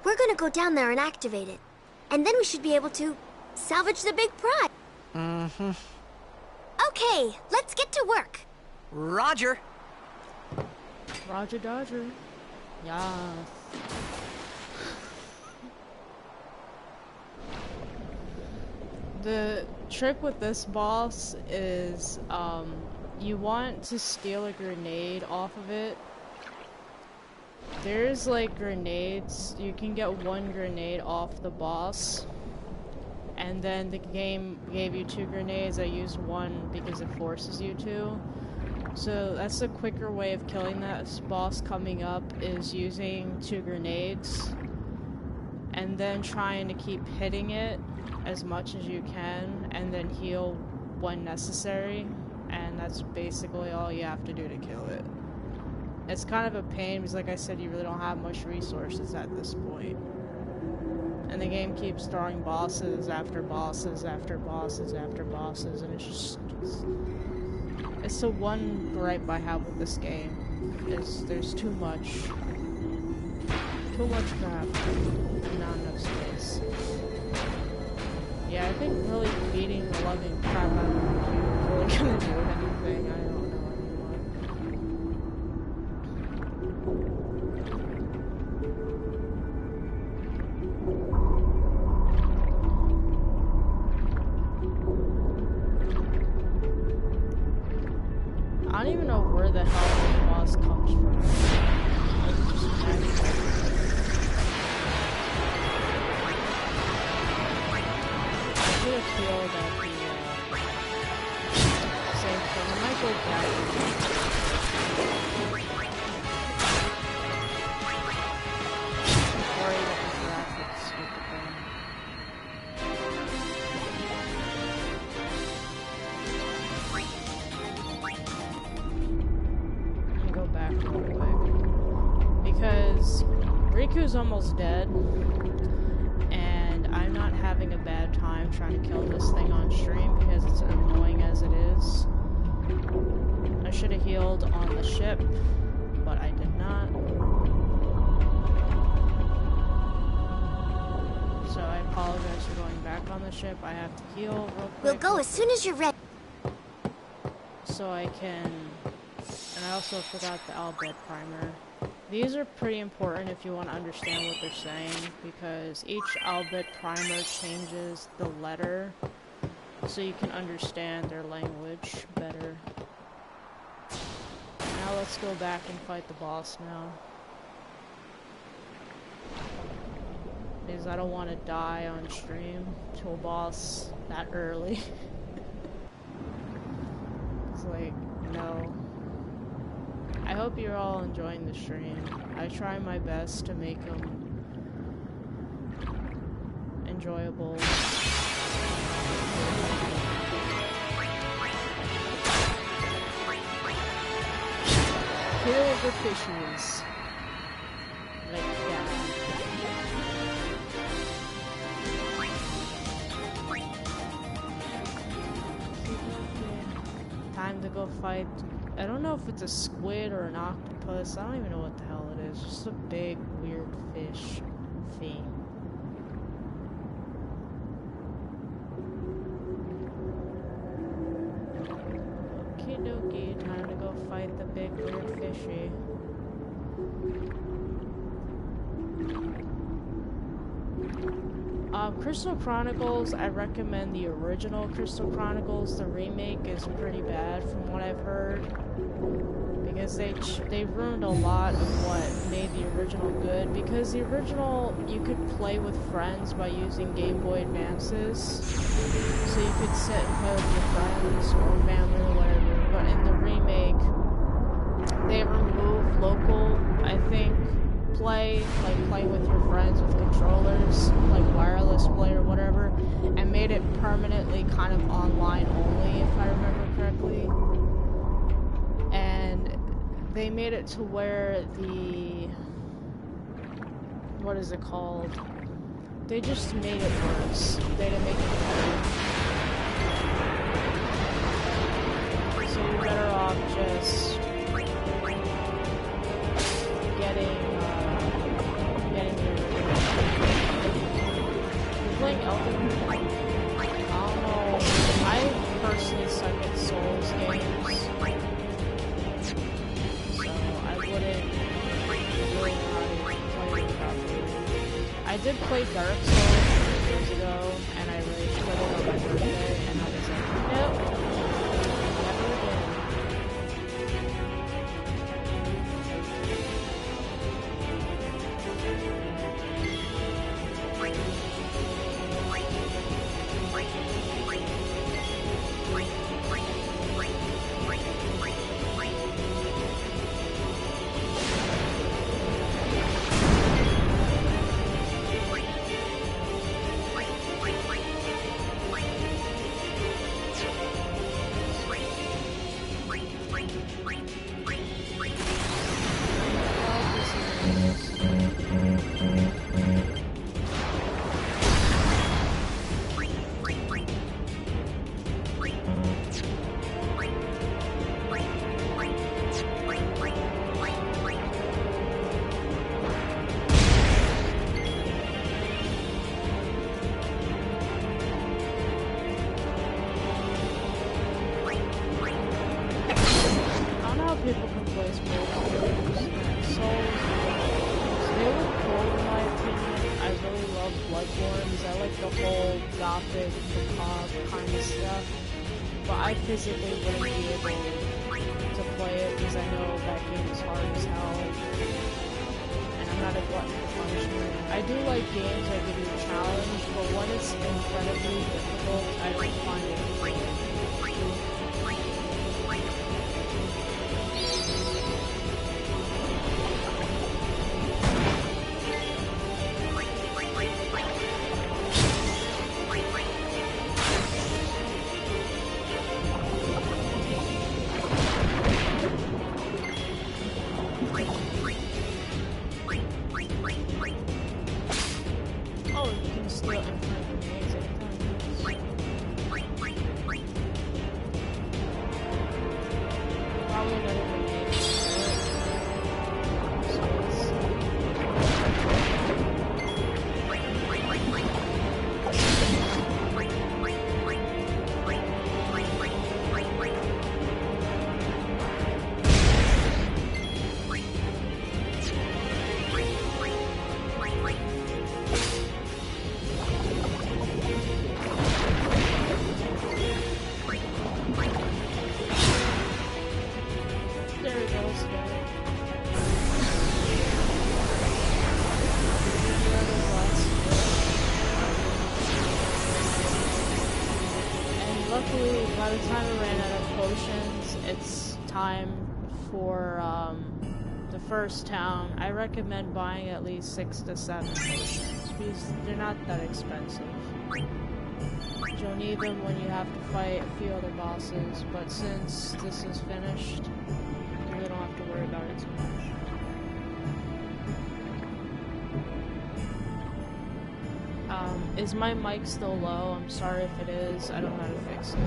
we're gonna go down there and activate it. And then we should be able to salvage the big prize. Mm-hmm. Okay, let's get to work. Roger. Roger Dodger. Yes. The trick with this boss is, you want to steal a grenade off of it. There's like grenades, you can get one grenade off the boss. And then the game gave you 2 grenades, I used one because it forces you to. So that's the quicker way of killing that boss coming up, is using 2 grenades. And then trying to keep hitting it as much as you can, and then heal when necessary. And that's basically all you have to do to kill it. It's kind of a pain because, like I said, you really don't have much resources at this point. And the game keeps throwing bosses after bosses after bosses after bosses, and it's just... It's the one gripe I have with this game, is there's too much. Too much crap, and not enough space. Yeah, I think really beating the loving crap out of the computer is really gonna do anything. I don't know I don't even know where the hell the boss comes from. Like, just magical. I should have killed at the same thing. I might go back. Worried about the graphics with the thing. Go back real quick, because Riku's almost dead, and I'm not having a bad time trying to kill this thing on stream because it's annoying as it is. I should have healed on the ship, but I did not. So I apologize for going back on the ship. I have to heal real quick. We'll go as soon as you're ready. So I can... And I also forgot the Albed primer. These are pretty important if you want to understand what they're saying, because each Albed primer changes the letter so you can understand their language better. Now let's go back and fight the boss now. Because I don't want to die on stream to a boss that early. It's like, no. I hope you're all enjoying the stream. I try my best to make them enjoyable. Kill the fishes. Like that. Time to go fight. I don't know if it's a squid or an octopus. octopus. I don't even know what the hell it is. Just a big, weird fish theme. Okie dokie, time to go fight the big, weird fishy. Crystal Chronicles, I recommend the original Crystal Chronicles. The remake is pretty bad from what I've heard, because they ruined a lot of what made the original good, because the original, you could play with friends by using Game Boy Advances, so you could sit and play with your friends or family or whatever, but in the remake, they removed local, I think, play, like playing with your friends with controllers, like wireless play or whatever, and made it permanently kind of online only, if I remember correctly. And they made it to where the, what is it called? They just made it worse. They didn't make it better. So you're better off just playing Elden Ring. I don't know. I personally suck at Souls games, so I wouldn't really know how to play them properly. I did play Dark Souls years ago, and I really should have on my birthday, and I was like, nope, never again. People can play Souls games. They look cool in my opinion. I really love Bloodborne because I like the whole gothic, macabre kind of stuff. But I physically wouldn't be able to play it because I know that game is hard as hell. And I'm not a glutton for punishment. I do like games that give you a challenge, but when it's incredibly difficult, I don't find it fun. Luckily, by the time I ran out of potions, it's time for the first town. I recommend buying at least 6 to 7 potions because they're not that expensive. You'll need them when you have to fight a few other bosses, but since this is finished, you really don't have to worry about it too much. Is my mic still low? I'm sorry if it is. I don't know how to fix it.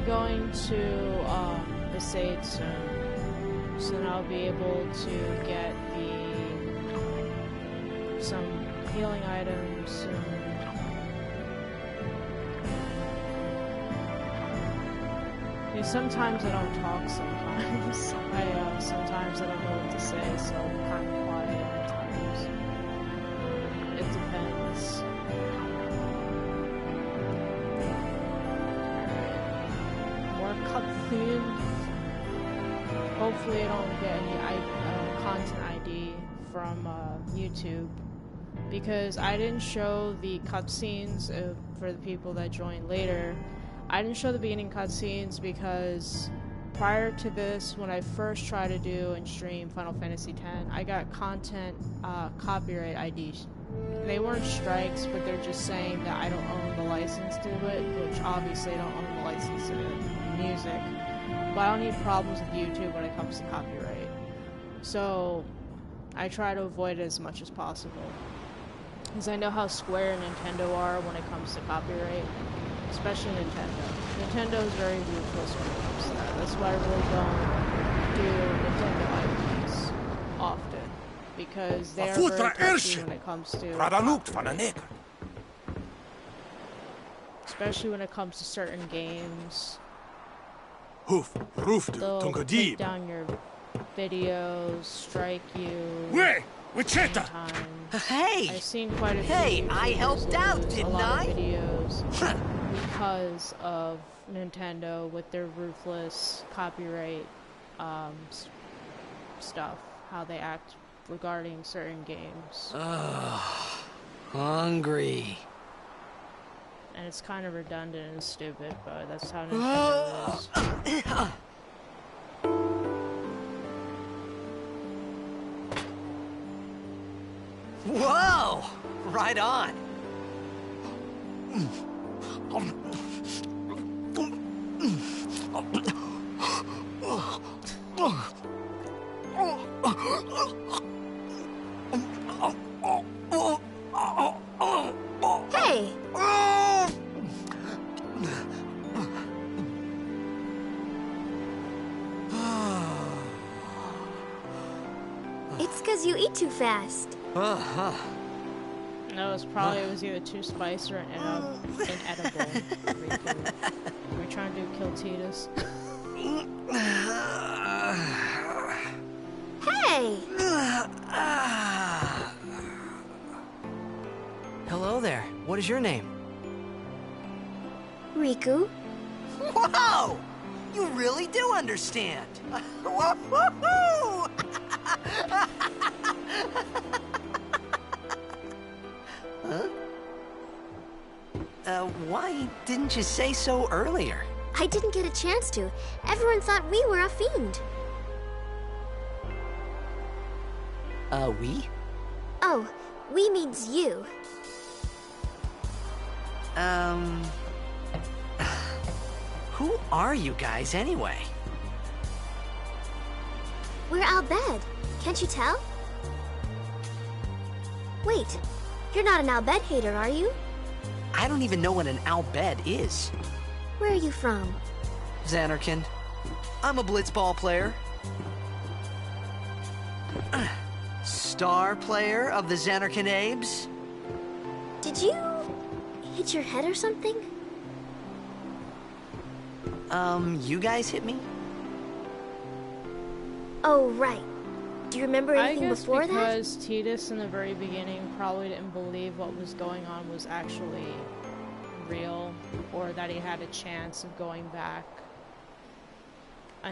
going to Besaid soon, so then I'll be able to get some healing items soon. Yeah, sometimes I don't talk. Sometimes sometimes I don't know what to say, so I'm kind of quiet at times. It depends. More cutscenes. Hopefully I don't get any content ID from YouTube, because I didn't show the cutscenes for the people that joined later. I didn't show the beginning cutscenes because prior to this, when I first tried to do and stream Final Fantasy X, I got content copyright IDs. They weren't strikes, but they're just saying that I don't own the license to it, which obviously I don't own the license to the music. But I don't need problems with YouTube when it comes to copyright. So I try to avoid it as much as possible, because I know how Square and Nintendo are when it comes to copyright. Especially Nintendo. Nintendo is very ruthless when it comes to that. That's why I really don't do Nintendo IPs often, because they are very touchy when it comes to, especially when it comes to certain games. They'll take down your videos, strike you. Hey! I've seen quite a few. Hey, I helped out, didn't I? Videos because of Nintendo with their ruthless copyright stuff, how they act regarding certain games. Hungry. And it's kind of redundant and stupid, but that's how Nintendo is. Whoa! Right on. Hey! It's 'cause you eat too fast. No, it was either too spicy or inedible. We're trying to kill Tidus. Hey! Hello there. What is your name? Riku? Whoa! You really do understand. Woo-hoo-hoo! Huh? Why didn't you say so earlier? I didn't get a chance to. Everyone thought we were a fiend. We? Oh, we means you. Who are you guys anyway? We're Al Bhed. Can't you tell? Wait, you're not an Al Bhed hater, are you? I don't even know what an Al Bhed is. Where are you from? Zanarkand. I'm a blitzball player. Star player of the Zanarkand Abes. Did you hit your head or something? You guys hit me? Oh, right. Do you remember anything before that? Because Tidus in the very beginning probably didn't believe what was going on was actually real, or that he had a chance of going back.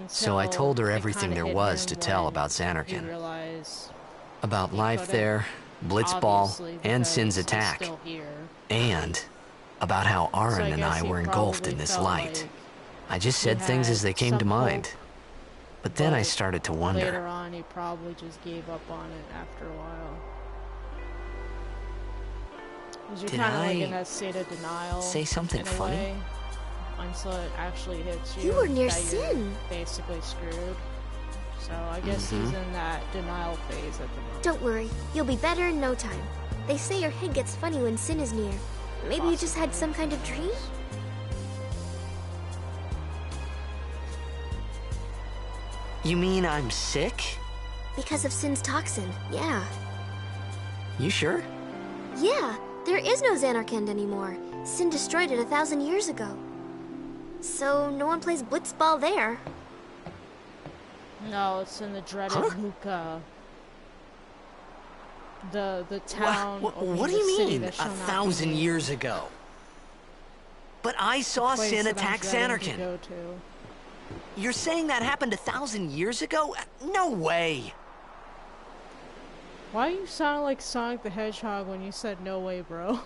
So I told her everything there was to tell about Zanarkand. About life there, Blitzball, and Sin's attack. And about how Auron and I were engulfed in this light. I just said things as they came to mind. But then I started to wonder. Later on, he probably just gave up on it after a while. You're kind of like in that state of denial. Say something funny? Way, until it actually hits you. You were near that Sin. You're basically screwed. So I guess he's in that denial phase at the moment. Don't worry, you'll be better in no time. They say your head gets funny when Sin is near. Maybe you just had some kind of dream? You mean I'm sick? Because of Sin's toxin, yeah. You sure? Yeah, there is no Xanarkand anymore. Sin destroyed it 1,000 years ago. So no one plays blitzball there. No, it's in the dreaded Luca. The town. What do you mean, 1,000 years ago? But I saw Sin attack Xanarkand. You're saying that happened 1,000 years ago? No way! Why you sound like Sonic the Hedgehog when you said no way, bro?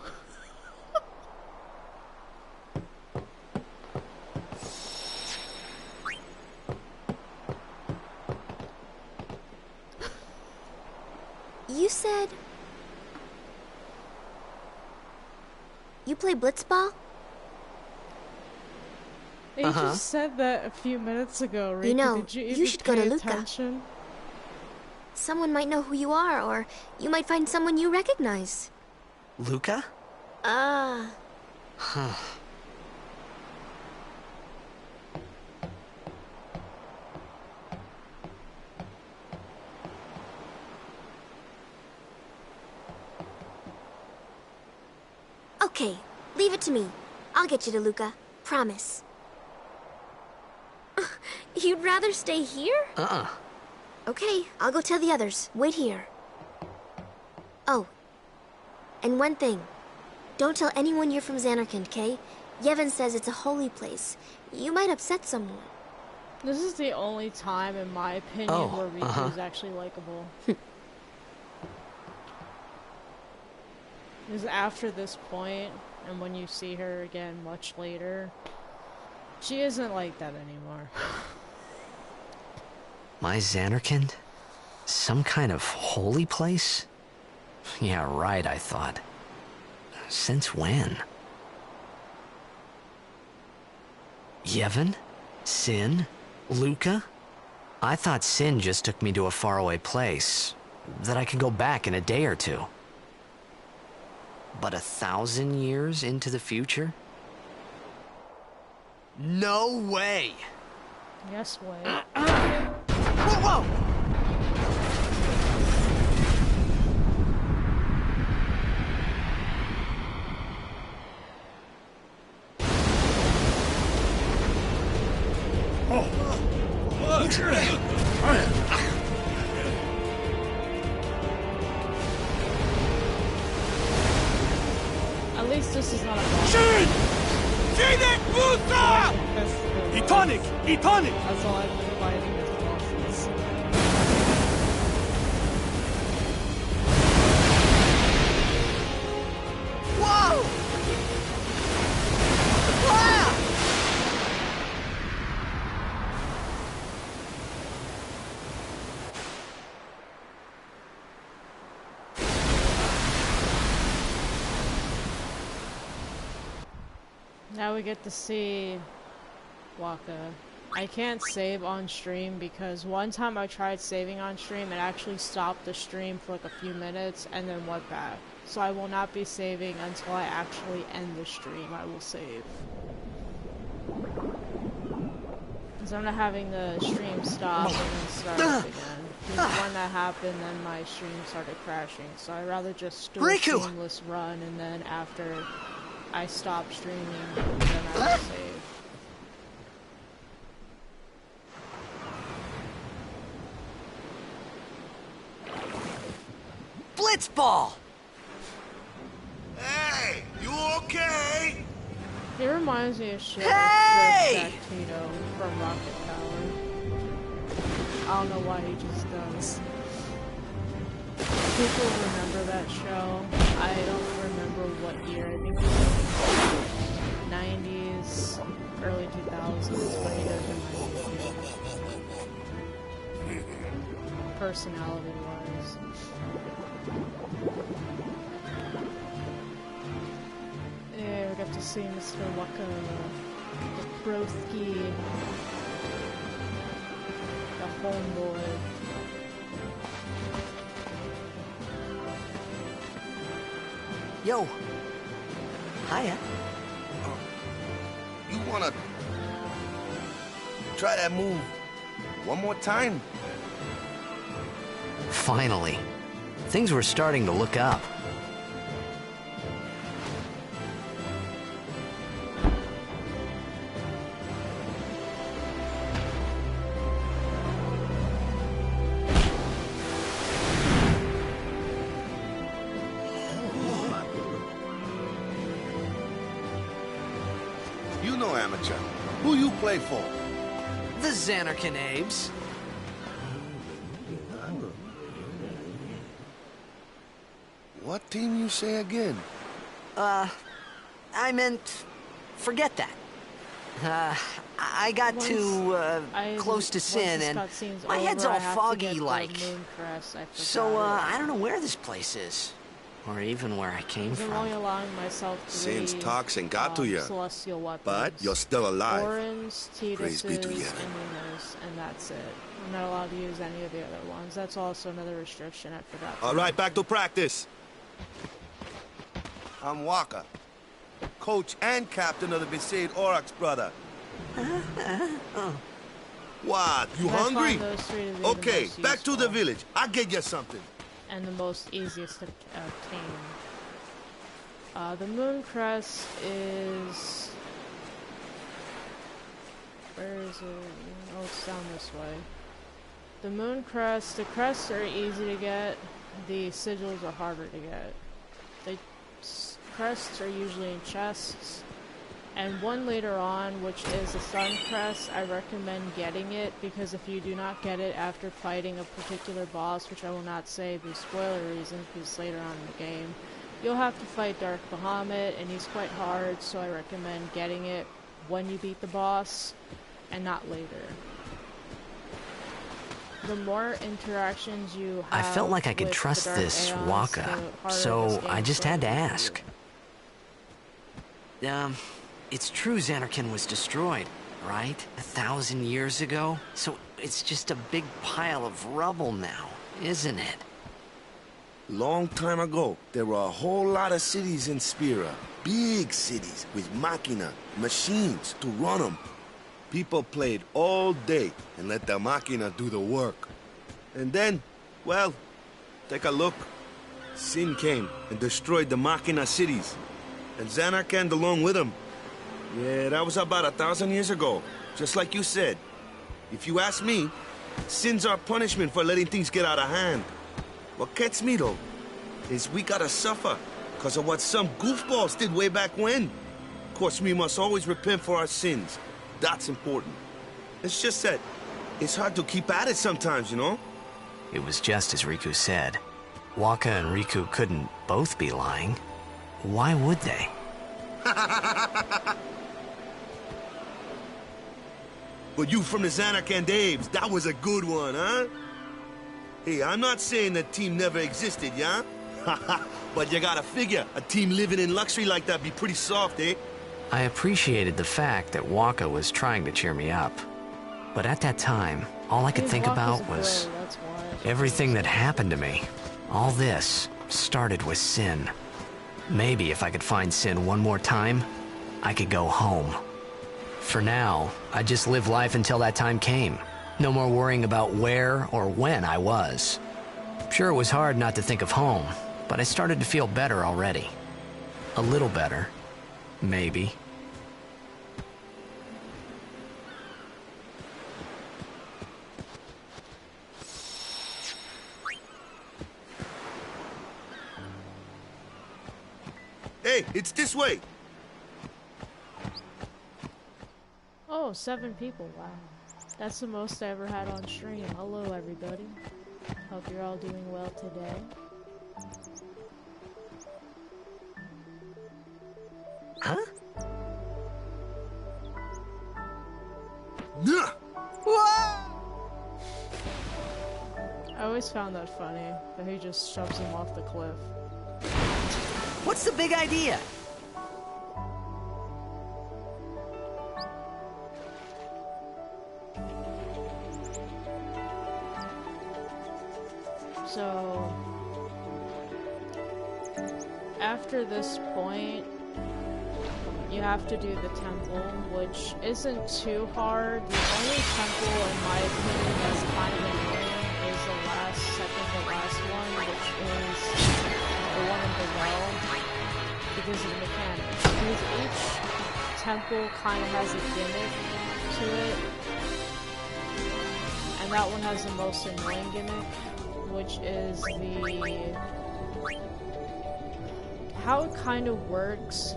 You said... You play blitzball? You just said that a few minutes ago, Riku. You know, Did you you should go to Luca. Attention? Someone might know who you are, or you might find someone you recognize. Luca? Huh. Okay, leave it to me. I'll get you to Luca. Promise. You'd rather stay here? Okay, I'll go tell the others. Wait here. Oh, and one thing. Don't tell anyone you're from Xanarkand, okay? Yevon says it's a holy place. You might upset someone. This is the only time, in my opinion, where Riku is actually likable. Because after this point, and when you see her again much later, she isn't like that anymore. My Xanarkand? Some kind of holy place? Yeah, right, I thought. Since when? Yevon? Sin? Luca? I thought Sin just took me to a faraway place, that I could go back in a day or two. But 1,000 years into the future? No way! Yes way. Whoa, whoa! At least this is not a boss. Shin! Shin Busa! Etonic! Etonic! That's all I've been fighting as bosses. Whoa! Ah! Now we get to see Wakka. I can't save on stream because one time I tried saving on stream and actually stopped the stream for like a few minutes and then went back. So I will not be saving until I actually end the stream. I will save. Because I'm not having the stream stop and then start up again. Because when that happened, then my stream started crashing. So I'd rather just do a seamless run and then after I stop streaming, then I will save. Blitzball! Hey, you okay? He reminds me of shit Hey! with Tito from Rocket Power. I don't know why he just does. People remember that show. I don't remember what year. I think it was 90s, early 2000s, but he does remind me of personality-wise. Yeah, we got to see Mr. Wakka, the broski, the homeboy. Yo. Hiya. You wanna try that move one more time. Finally. Things were starting to look up. You know, amateur. Who you play for? The Zanarkand Abes. What team you say again? I meant... forget that. I got too, close to Sin, and my head's all foggy, like. So, I don't know where this place is. Or even where I came from. I'm only allowing myself to Sin's read, toxin got to you. celestial weapons. But you're still alive. Orans, Praise be to Titus's, Yevon. and Luna's, and that's it. I'm not allowed to use any of the other ones. That's also another restriction I forgot. All right, back to practice. I'm Wakka, coach and captain of the Besaid Aurochs, brother. What? You hungry? Okay, back to the village. I'll get you something. And the most easiest to obtain. The Moon Crest is... Where is it? Oh, it's down this way. The Moon Crest, the crests are easy to get. The sigils are harder to get. The crests are usually in chests. And one later on, which is a Sun Crest, I recommend getting it, because if you do not get it after fighting a particular boss, which I will not say for spoiler reasons, because later on in the game, you'll have to fight Dark Bahamut, and he's quite hard, so I recommend getting it when you beat the boss, and not later. The more interactions you have, I felt like I could trust this Wakka, so I just had to ask. It's true Zanarkand was destroyed, right? 1,000 years ago? So it's just a big pile of rubble now, isn't it? Long time ago, there were a whole lot of cities in Spira. Big cities with machina, machines to run them. People played all day and let the machina do the work. And then, well, take a look. Sin came and destroyed the machina cities. And Zanarkand along with him. Yeah, that was about 1,000 years ago, just like you said. If you ask me, Sin's our punishment for letting things get out of hand. What gets me, though, is we gotta suffer because of what some goofballs did way back when. Of course, we must always repent for our sins. That's important. It's just that it's hard to keep at it sometimes, you know? It was just as Riku said. Wakka and Riku couldn't both be lying. Why would they? But you from the Zanarkand Abes, that was a good one, huh? Hey, I'm not saying that team never existed, yeah? But you gotta figure, a team living in luxury like that be pretty soft, eh? I appreciated the fact that Wakka was trying to cheer me up. But at that time, all I could think about was everything that happened to me. All this started with Sin. Maybe if I could find Sin one more time, I could go home. For now, I just live life until that time came. No more worrying about where or when I was. Sure, it was hard not to think of home, but I started to feel better already. A little better. Maybe. Hey, it's this way! Oh, 7 people, wow. That's the most I ever had on stream. Hello, everybody. Hope you're all doing well today. Huh? Yeah. I always found that funny, that he just shoves him off the cliff. What's the big idea? So, after this point, you have to do the temple, which isn't too hard. The only temple, in my opinion, the last one, which is the one in the well, because of the mechanics. Because each temple kind of has a gimmick to it, and that one has the most annoying gimmick, which is how it kind of works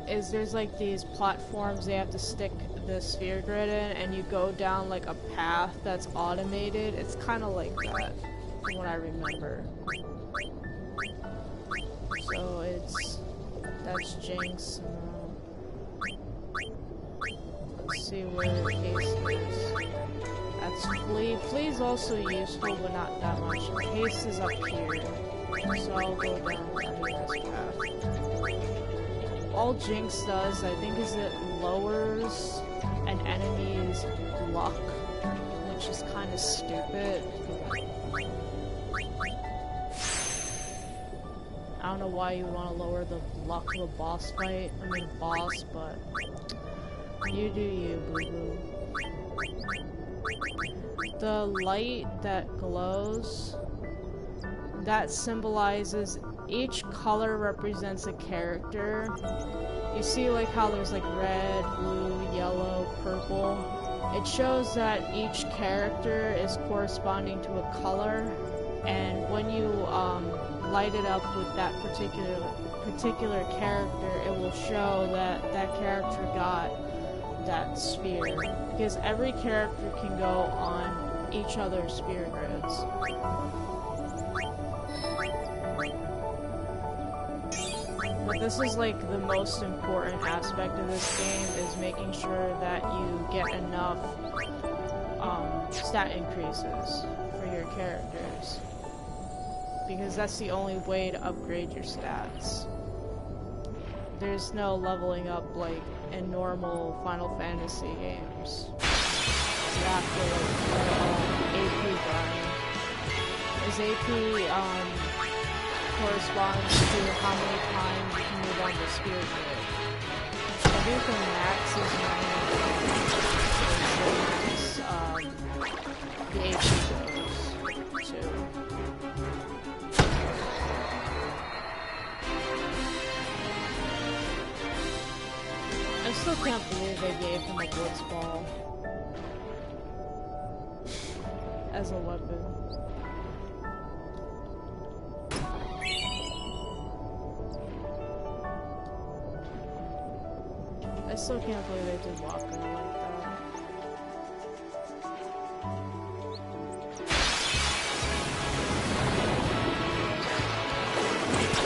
is there's like these platforms they have to stick the sphere grid in, and you go down like a path that's automated. It's kind of like that, from what I remember. So that's Jinx. Let's see where Haste is. That's Flea. Flea's also useful, but not that much. Haste is up here, so I'll go down this path. All Jinx does, I think, is it lowers an enemy's luck, which is kind of stupid. I don't know why you would want to lower the luck of a boss fight. I mean, boss, but you do you, boo-boo. The light that glows, that symbolizes each color represents a character. You see like how there's like red, blue, yellow, purple. It shows that each character is corresponding to a color, and when you light it up with that particular character, it will show that that character got that sphere, because every character can go on each other's sphere grids. But this is like the most important aspect of this game, is making sure that you get enough stat increases for your characters, because that's the only way to upgrade your stats. There's no leveling up like in normal Final Fantasy games. You have to like AP grind. Is AP corresponds to how many times you can move on the sphere grid. I think the max is the AP goes to. I still can't believe they gave him a Blitzball as a weapon. I still can't believe they did Walker like that.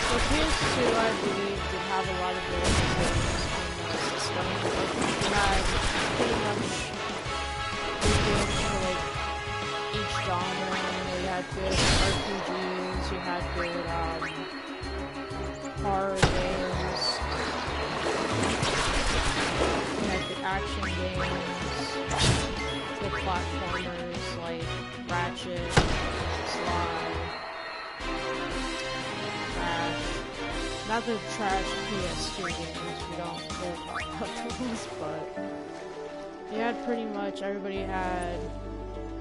So PS2, I believe, did have a lot of really good games in the system. Like, you had pretty much good games for like each genre. You had good RPGs, you had good horror games. The action games, the platformers like Ratchet, Sly, Crash. Not the trash PS2 games, we don't care about those, but you had pretty much everybody had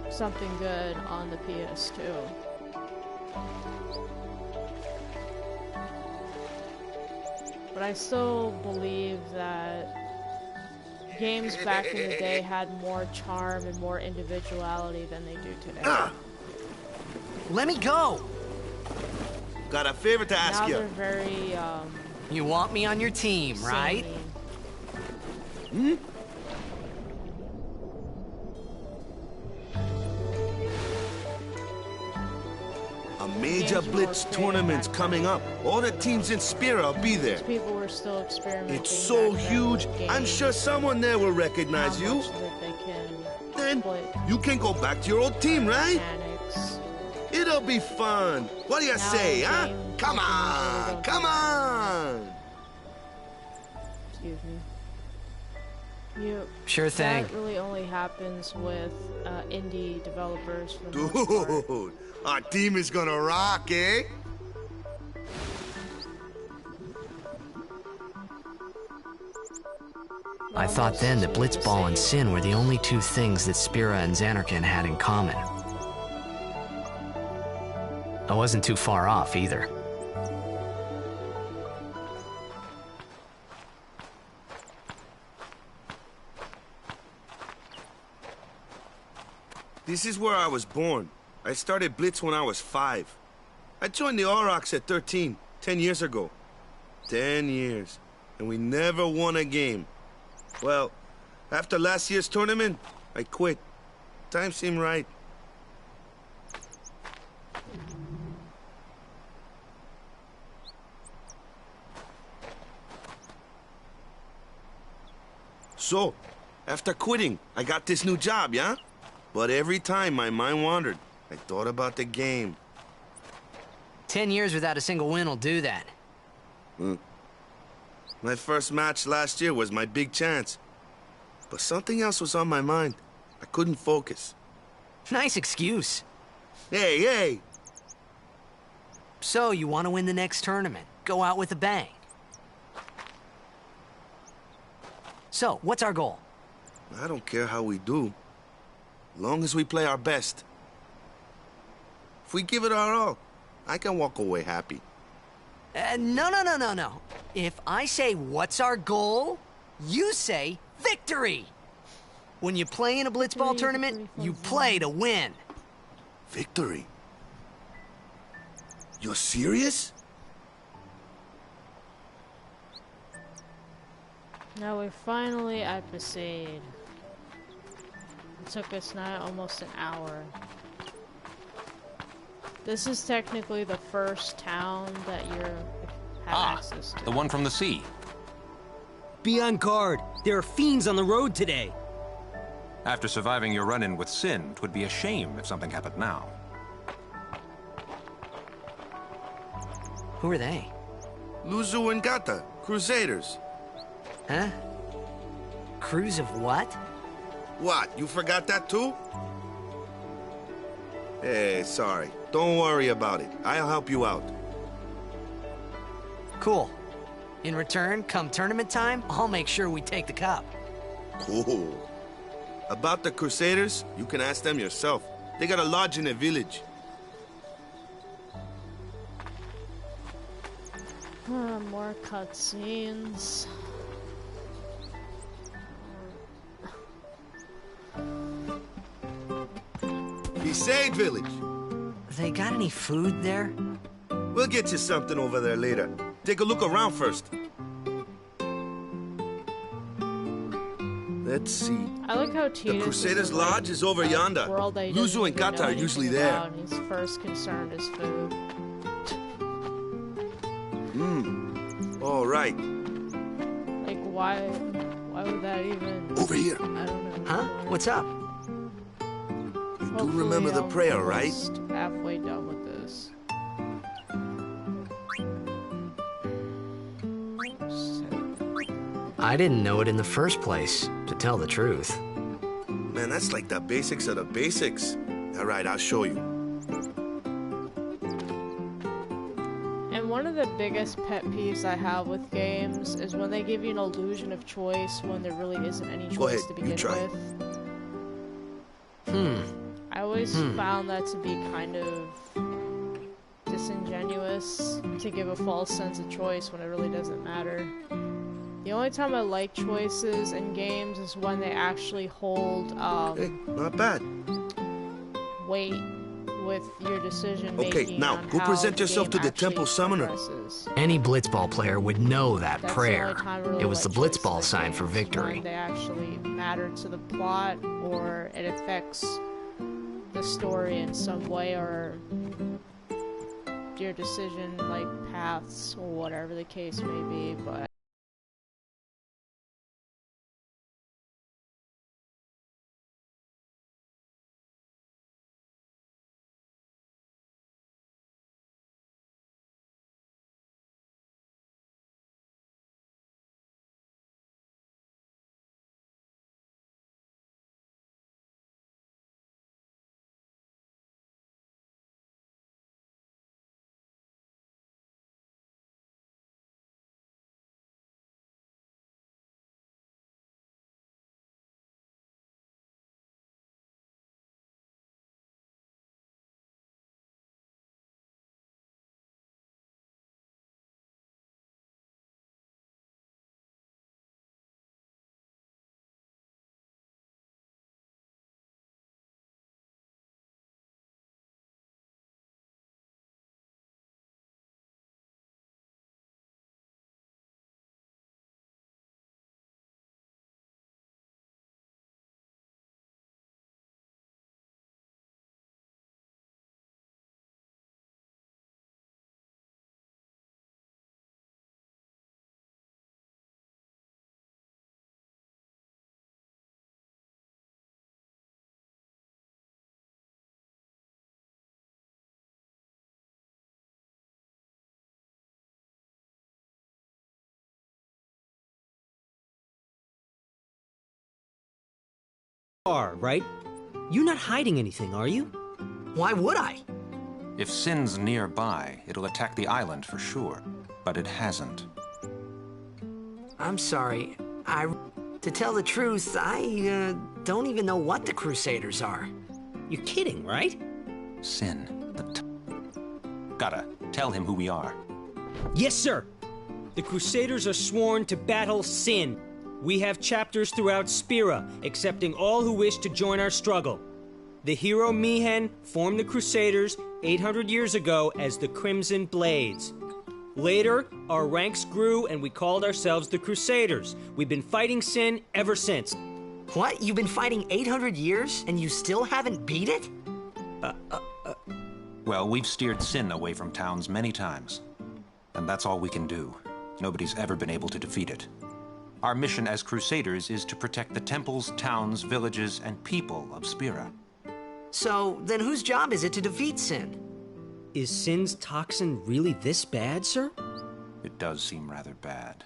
something good on the PS2. But I still believe that games back in the day had more charm and more individuality than they do today. Let me go! Got a favor to ask you. Now they're very, You want me on your team, right? Hmm? A major Blitz tournament's coming up. All the teams in Spira will be there. People were still experimenting. It's so huge, I'm sure someone there will recognize you. Then you can go back to your old team, right? Mechanics. It'll be fun. What do you say, huh? Come on, come on! Excuse me. Sure thing. That really only happens with indie developers for the most part. Dude, our team is gonna rock, eh? I thought then that Blitzball and Sin were the only two things that Spira and Zanarkand had in common. I wasn't too far off either. This is where I was born. I started Blitz when I was 5. I joined the Aurochs at 13, 10 years ago. 10 years. And we never won a game. Well, after last year's tournament, I quit. Time seemed right. So, after quitting, I got this new job, yeah? But every time my mind wandered, I thought about the game. 10 years without a single win will do that. My first match last year was my big chance. But something else was on my mind. I couldn't focus. Nice excuse. Hey, hey! So, you want to win the next tournament? Go out with a bang. So, what's our goal? I don't care how we do. Long as we play our best. If we give it our all, I can walk away happy. No. If I say, what's our goal? You say, victory! When you play in a blitzball tournament, you play to win. Victory? You're serious? Now we're finally at Besaid. It took us now almost an hour. This is technically the first town that you're have access to. The one from the sea. Be on guard. There are fiends on the road today. After surviving your run-in with Sin, 'twould be a shame if something happened now. Who are they? Luzu and Gata, Crusaders. Huh? Crews of what? What, you forgot that too? Hey, sorry. Don't worry about it. I'll help you out. Cool. In return, come tournament time, I'll make sure we take the cup. Cool. About the Crusaders, you can ask them yourself. They got a lodge in a village. More cutscenes. Besaid village. They got any food there? We'll get you something over there later. Take a look around first. Let's see. I like how Tidus The Crusaders' Lodge is over yonder. Luzu and Gata are usually there. His first concern is food. All right. Like, why would that even... Over here. I don't know. Huh? What's up? You do remember the prayer, right? Halfway done with this. I didn't know it in the first place, to tell the truth. Man, that's like the basics of the basics. All right, I'll show you. And one of the biggest pet peeves I have with games is when they give you an illusion of choice when there really isn't any choice to begin with. I always found that to be kind of disingenuous, to give a false sense of choice when it really doesn't matter. The only time I like choices in games is when they actually hold Hey, not bad. weight with your decision making. Okay, now go present yourself to the temple summoner. Any blitzball player would know that That's prayer. the only time I really It was the like choices blitzball in sign for games, victory. when they actually matter to the plot, or it affects the story in some way, or your decision, like paths, or whatever the case may be, but are, right? You're not hiding anything, are you? Why would I? If Sin's nearby, it'll attack the island for sure. But it hasn't. I'm sorry. To tell the truth, I don't even know what the Crusaders are. You're kidding, right? Sin. Gotta tell him who we are. Yes, sir. The Crusaders are sworn to battle Sin. We have chapters throughout Spira, accepting all who wish to join our struggle. The hero Mi'ihen formed the Crusaders 800 years ago as the Crimson Blades. Later, our ranks grew and we called ourselves the Crusaders. We've been fighting Sin ever since. What? You've been fighting 800 years and you still haven't beat it? Well, we've steered Sin away from towns many times. And that's all we can do. Nobody's ever been able to defeat it. Our mission as Crusaders is to protect the temples, towns, villages, and people of Spira. So, then whose job is it to defeat Sin? Is Sin's toxin really this bad, sir? It does seem rather bad.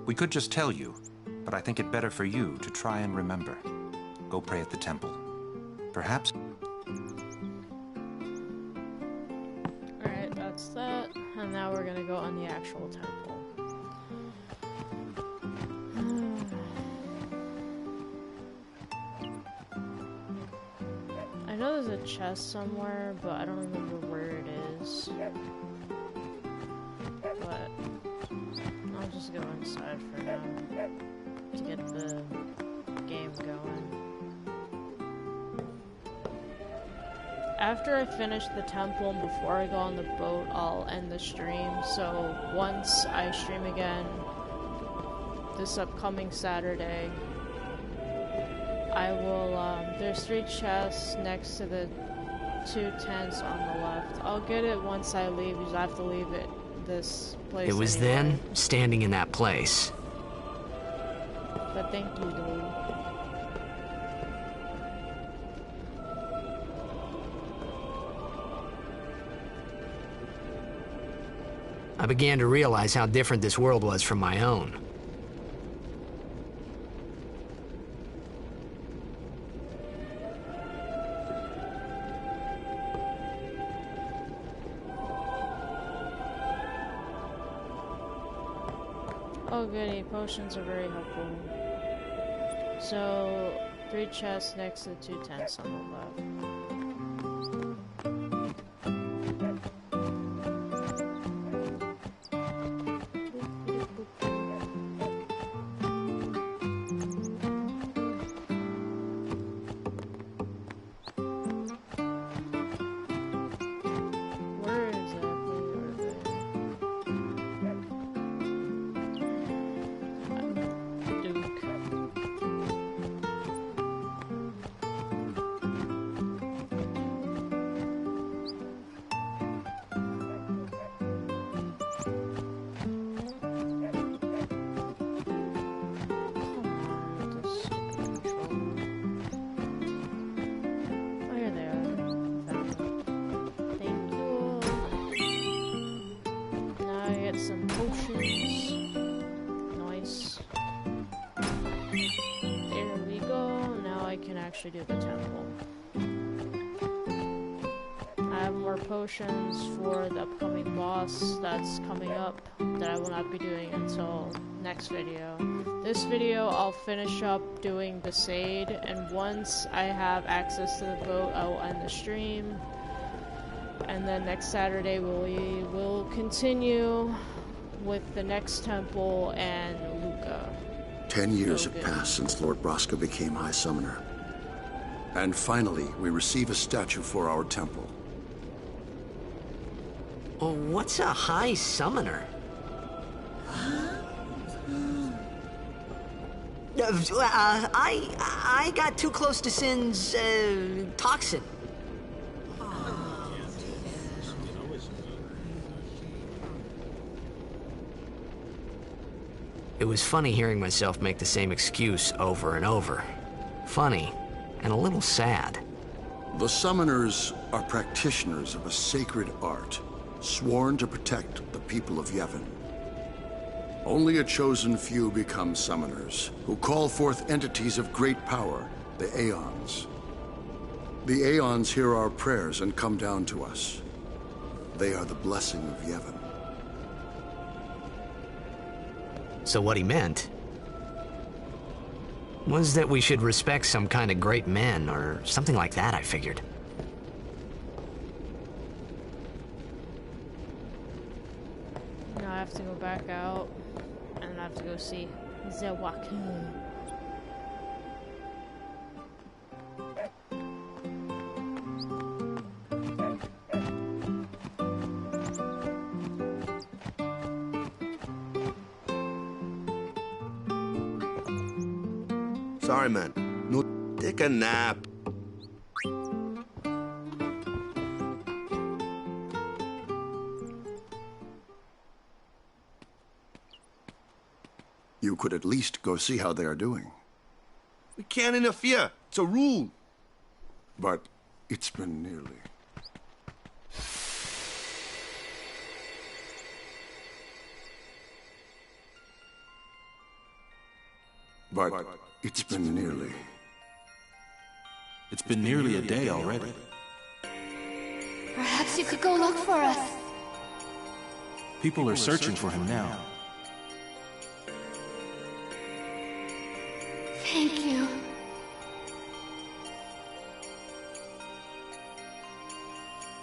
We could just tell you, but I think it better for you to try and remember. Go pray at the temple. Perhaps... Alright, that's that. And now we're gonna go on the actual temple. I know there's a chest somewhere, but I don't remember where it is. But I'll just go inside for now to get the game going. After I finish the temple and before I go on the boat, I'll end the stream. So once I stream again this upcoming Saturday, I will, there's 3 chests next to the 2 tents on the left. I'll get it once I leave, because I have to leave this place It was anyway. then, standing in that place. But thank you, dude. I began to realize how different this world was from my own. Oh goody, potions are very helpful. So, 3 chests next to the 2 tents on the left. Some potions. Nice. There we go. Now I can actually do the temple. I have more potions for the upcoming boss that's coming up that I will not be doing until next video. This video I'll finish up doing the Seyd, and once I have access to the boat I will end the stream. And then next Saturday we will continue with the next temple and Luca. 10 years have passed since Lord Braska became High Summoner. And finally, we receive a statue for our temple. Oh, what's a High Summoner? I got too close to Sin's, toxin. It was funny hearing myself make the same excuse over and over. Funny, and a little sad. The Summoners are practitioners of a sacred art, sworn to protect the people of Yevon. Only a chosen few become Summoners, who call forth entities of great power the Aeons. The Aeons hear our prayers and come down to us. They are the blessing of Yevon. So what he meant was that we should respect some kind of great men, or something like that, I figured. Now I have to go back out, and I have to go see Zewaku. Sorry, man. No, take a nap. You could at least go see how they are doing. We can't interfere. It's a rule. But it's been nearly. But it's been nearly. It's been nearly a day already. Perhaps you could go look for us. People are searching for him now. Thank you.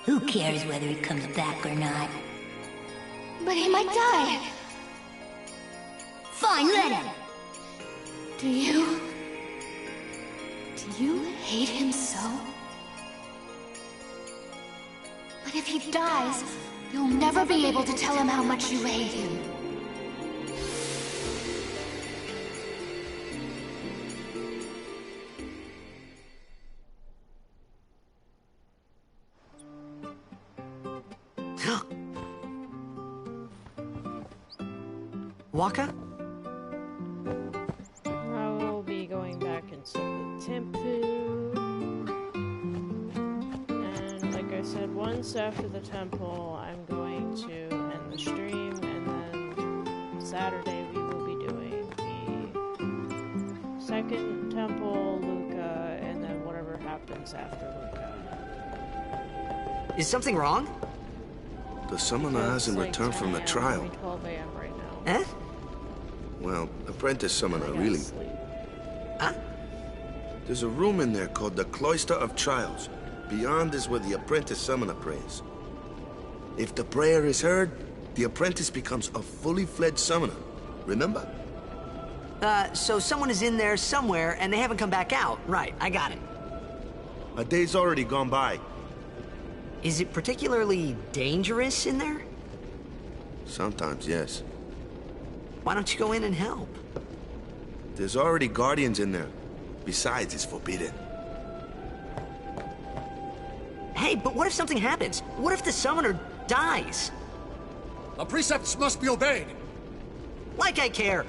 Who cares whether he comes back or not? But he might die. Fine, let him. Do you hate him so? But if he dies, you'll never be able to tell him how much you hate him. Wakka? I will be going back into the temple. And like I said, once after the temple, I'm going to end the stream, and then Saturday we will be doing the second temple, Luca, and then whatever happens after Luca. Is something wrong? The summoner hasn't returned from the trial. It's 12 a.m. right now. Eh? Well, apprentice summoner, really. Huh? There's a room in there called the Cloister of Trials. Beyond is where the apprentice summoner prays. If the prayer is heard, the apprentice becomes a fully fledged summoner. Remember? So someone is in there somewhere and they haven't come back out. Right, I got it. A day's already gone by. Is it particularly dangerous in there? Sometimes, yes. Why don't you go in and help? There's already guardians in there. Besides, it's forbidden. Hey, but what if something happens? What if the summoner dies? The precepts must be obeyed. Like I care.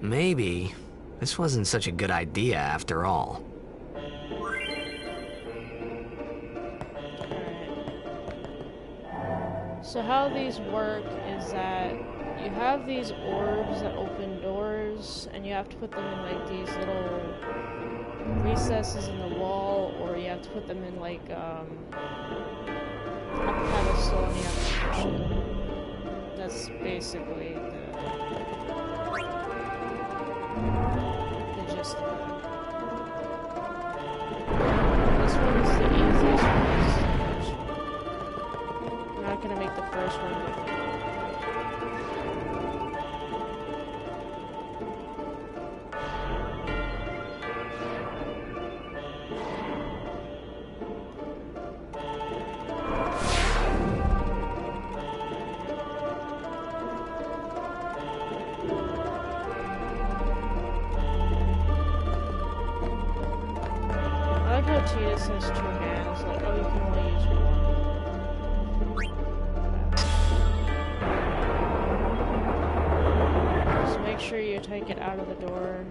Maybe this wasn't such a good idea after all. So how these work is that you have these orbs that open doors, and you have to put them in like these little recesses in the wall, or you have to put them in like a pedestal, and you have to push it. That's basically the gist of it. This one is the easiest one. I'm not gonna make the first one difficult. I like how Tidus has two hands, like, oh, you can only use one. Just make sure you take it out of the door.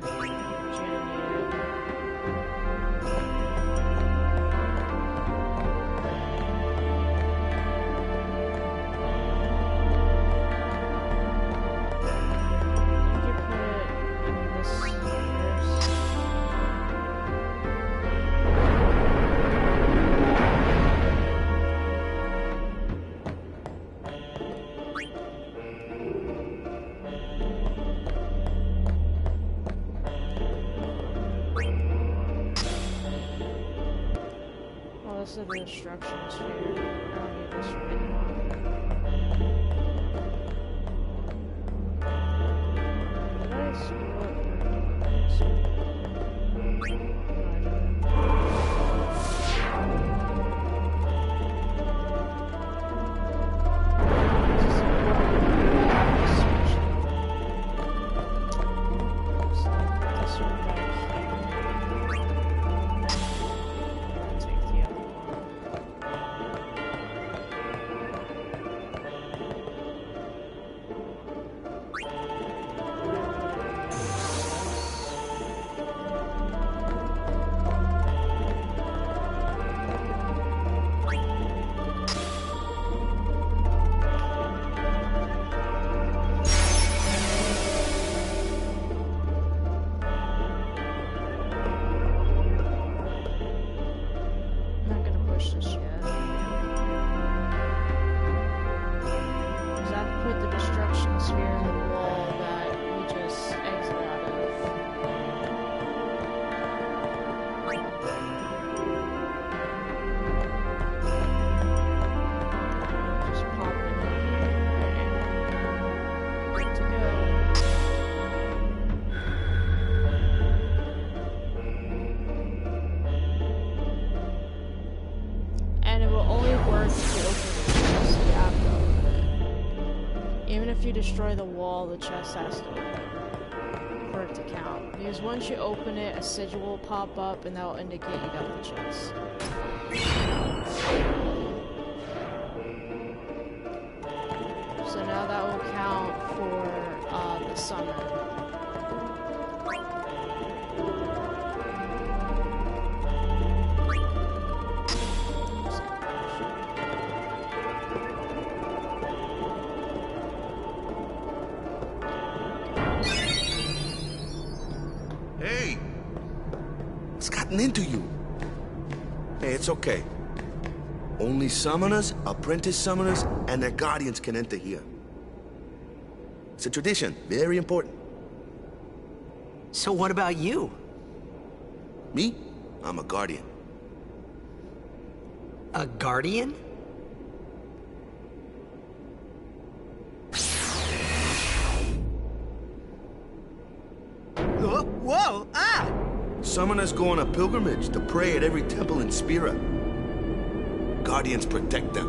rest of the destruction sphere. I don't need this anymore. Did I screw up? If you destroy the wall, the chest has to for it to count. Because once you open it, a sigil will pop up and that will indicate you got the chest. So now that will count for the summon. Into you. Hey, it's okay. Only summoners, apprentice summoners, and their guardians can enter here. It's a tradition, very important. So what about you? Me? I'm a guardian. A guardian? Whoa! Ah! Summoners go on a pilgrimage to pray at every temple in Spira. Guardians protect them.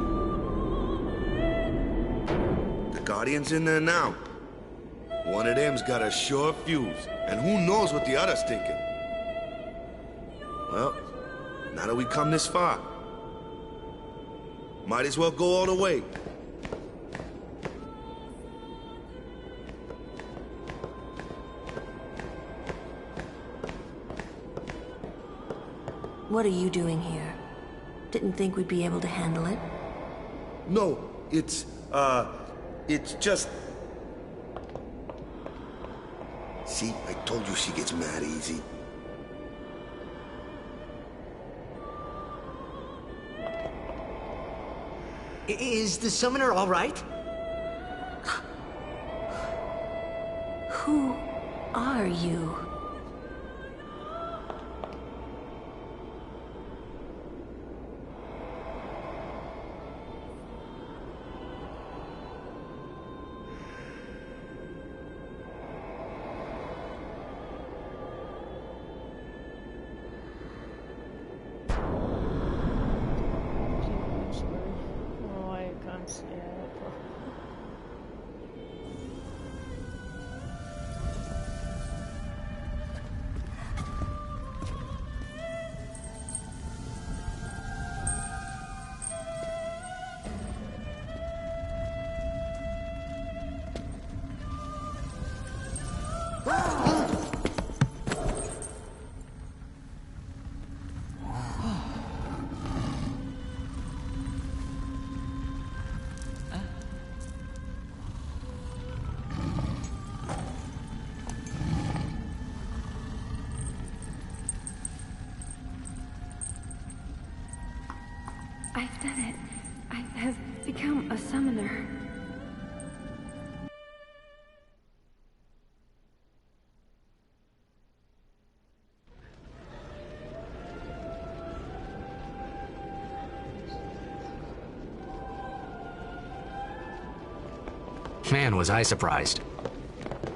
The Guardian's in there now. One of them's got a sure fuse, and who knows what the other's thinking. Well, now that we come this far, might as well go all the way. What are you doing here? Didn't think we'd be able to handle it? No, it's just... See, I told you she gets mad easy. Is the summoner all right? Who are you? I've done it. I have become a summoner. Man, was I surprised.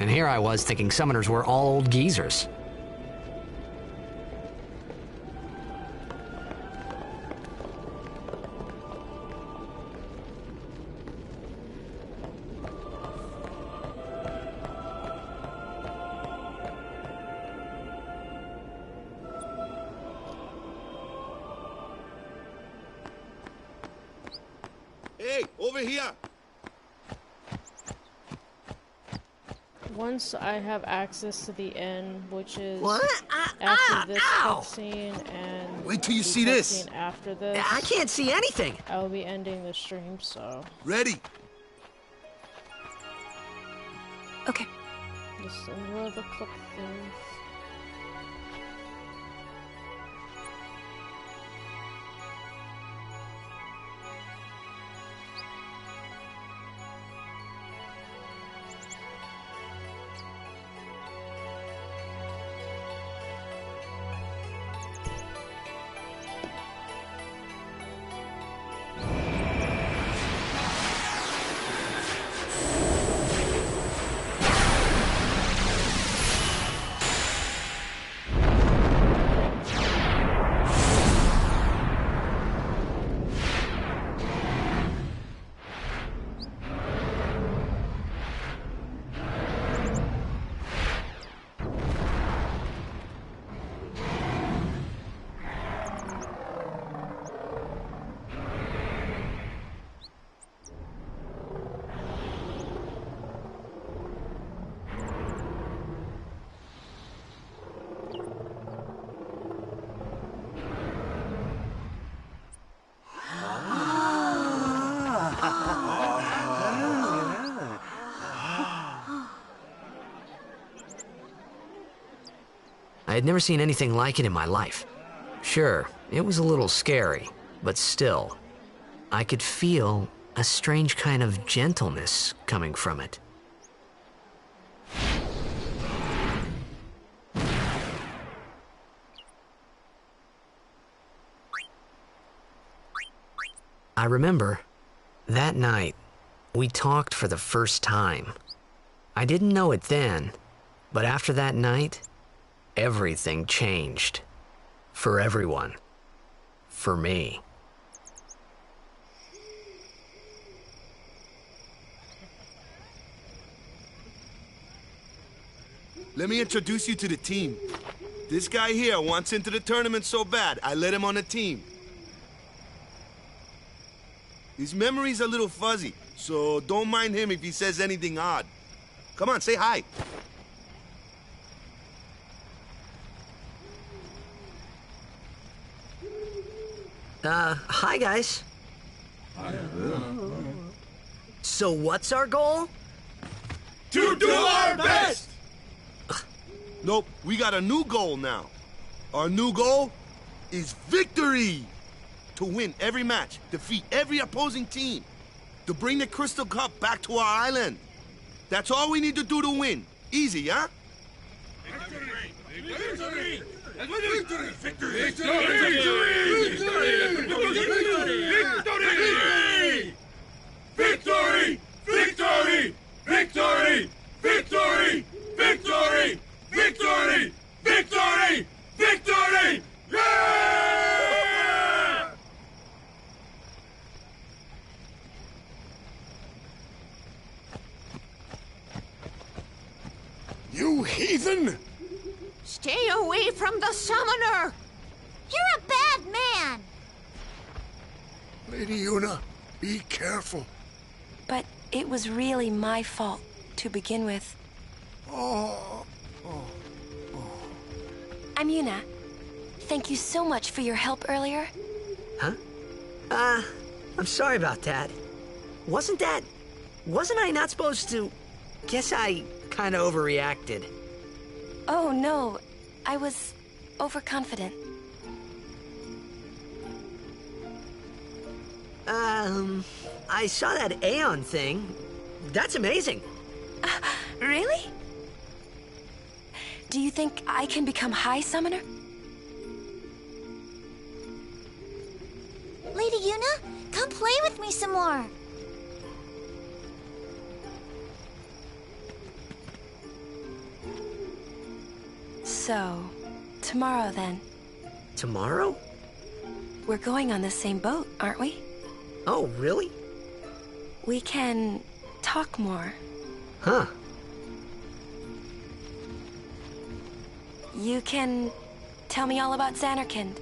And here I was thinking summoners were all old geezers. Hey, over here! Once I have access to the end, which is What? after this Ow! cutscene and Wait till you the see this. cutscene after this, I can't see anything. I will be ending the stream. So Ready? Okay. just ignore the clip things. I had never seen anything like it in my life. Sure, it was a little scary, but still, I could feel a strange kind of gentleness coming from it. I remember, that night, we talked for the first time. I didn't know it then, but after that night, everything changed. For everyone. For me. Let me introduce you to the team. This guy here wants into the tournament so bad, I let him on the team. His memory's a little fuzzy, so don't mind him if he says anything odd. Come on, say hi. Hi guys. So what's our goal? To do our best! Nope, we got a new goal now. Our new goal is victory! To win every match, defeat every opposing team, to bring the Crystal Cup back to our island. That's all we need to do to win. Easy, huh? Victory! Victory! Victory! Victory! Victory! Victory! Victory! Victory! Victory! Victory! Victory! Victory! Yeah! You heathen! Stay away from the summoner! You're a bad man! Lady Yuna, be careful. But it was really my fault to begin with. I'm Yuna. Thank you so much for your help earlier. Huh? I'm sorry about that. Wasn't I not supposed to? Guess I kinda overreacted. Oh no, I was overconfident. I saw that Aeon thing. That's amazing. Really? Do you think I can become High Summoner? Lady Yuna, come play with me some more. So, tomorrow then. Tomorrow? We're going on the same boat, aren't we? Oh, really? We can talk more. Huh. You can tell me all about Zanarkand.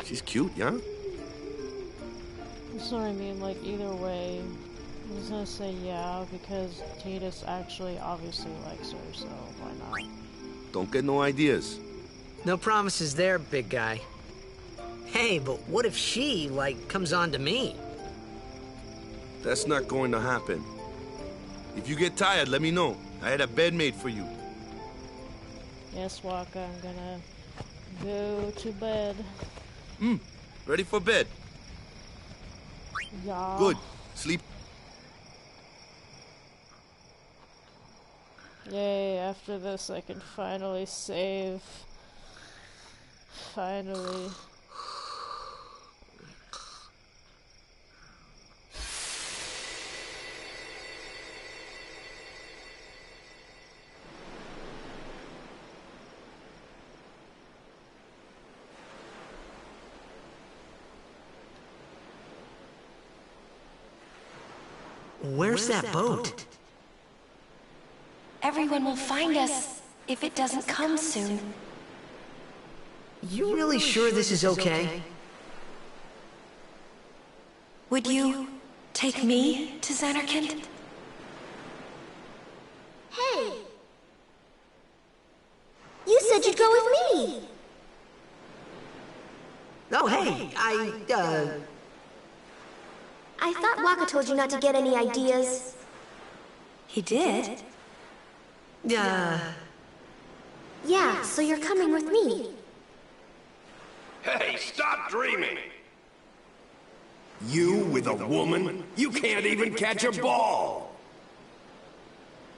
She's cute, yeah? That's what I mean, like, either way, I was gonna say yeah, because Tidus actually obviously likes her, so why not? Don't get no ideas. No promises there, big guy. Hey, but what if she, like, comes on to me? That's not going to happen. If you get tired, let me know. I had a bed made for you. Yes, Wakka, I'm gonna go to bed. Ready for bed? Yeah. Good. Sleep. Yay, after this I can finally save. Finally. Where's that boat? Everyone will find us if it doesn't come soon. You really sure this is okay? Would you take me to Zanarkand? Hey! You said you'd go with me! Oh, hey, I thought Wakka told you not to get any ideas. He did? Yeah, so you're coming with me. Hey, stop dreaming! You with a woman? You can't even catch a ball!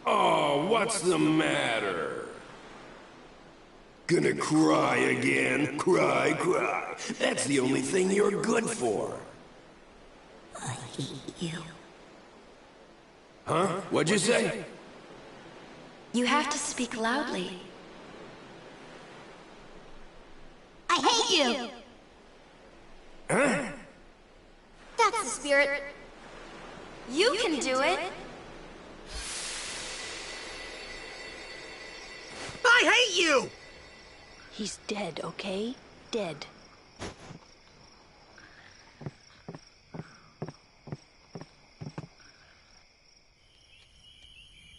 Oh, what's the matter? Gonna cry again? Cry, cry. That's the only thing you're good for. I hate you. Huh? What'd you say? You have to speak loudly. I hate you! Huh? That's the spirit. You can do it. I hate you! He's dead, okay? Dead.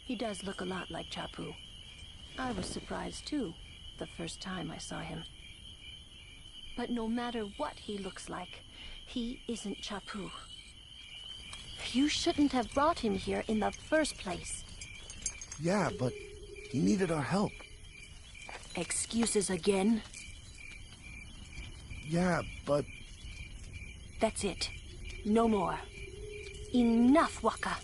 He does look a lot like Chapu. I was surprised too, the first time I saw him. But no matter what he looks like, he isn't Chapu. You shouldn't have brought him here in the first place. Yeah, but he needed our help. Excuses again? Yeah, but... That's it. No more. Enough, Wakka.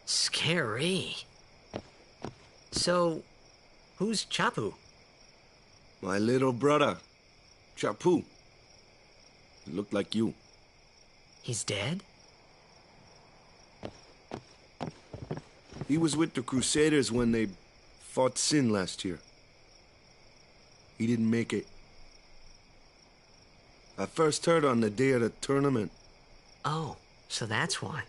Scary. So, who's Chapu? My little brother, Chapu. He looked like you. He's dead? He was with the Crusaders when they fought Sin last year. He didn't make it. I first heard on the day of the tournament. Oh, so that's why.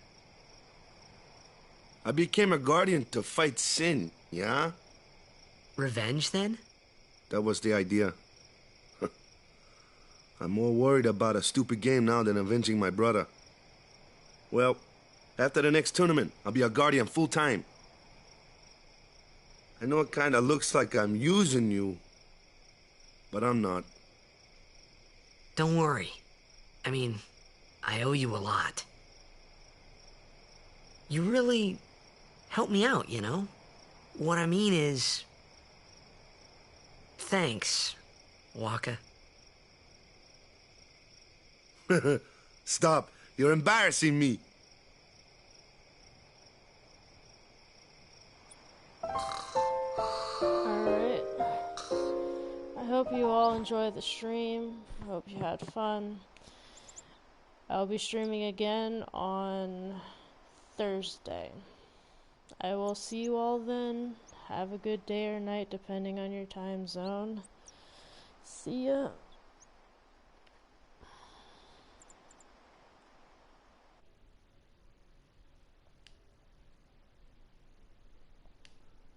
I became a guardian to fight Sin, yeah? Revenge, then? That was the idea. I'm more worried about a stupid game now than avenging my brother. Well, after the next tournament, I'll be a guardian full-time. I know it kinda looks like I'm using you, but I'm not. Don't worry. I mean, I owe you a lot. You really helped me out, you know? What I mean is... Thanks, Wakka. Stop. You're embarrassing me. hope you all enjoyed the stream. I hope you had fun. I'll be streaming again on Thursday. I will see you all then. Have a good day or night depending on your time zone. See ya.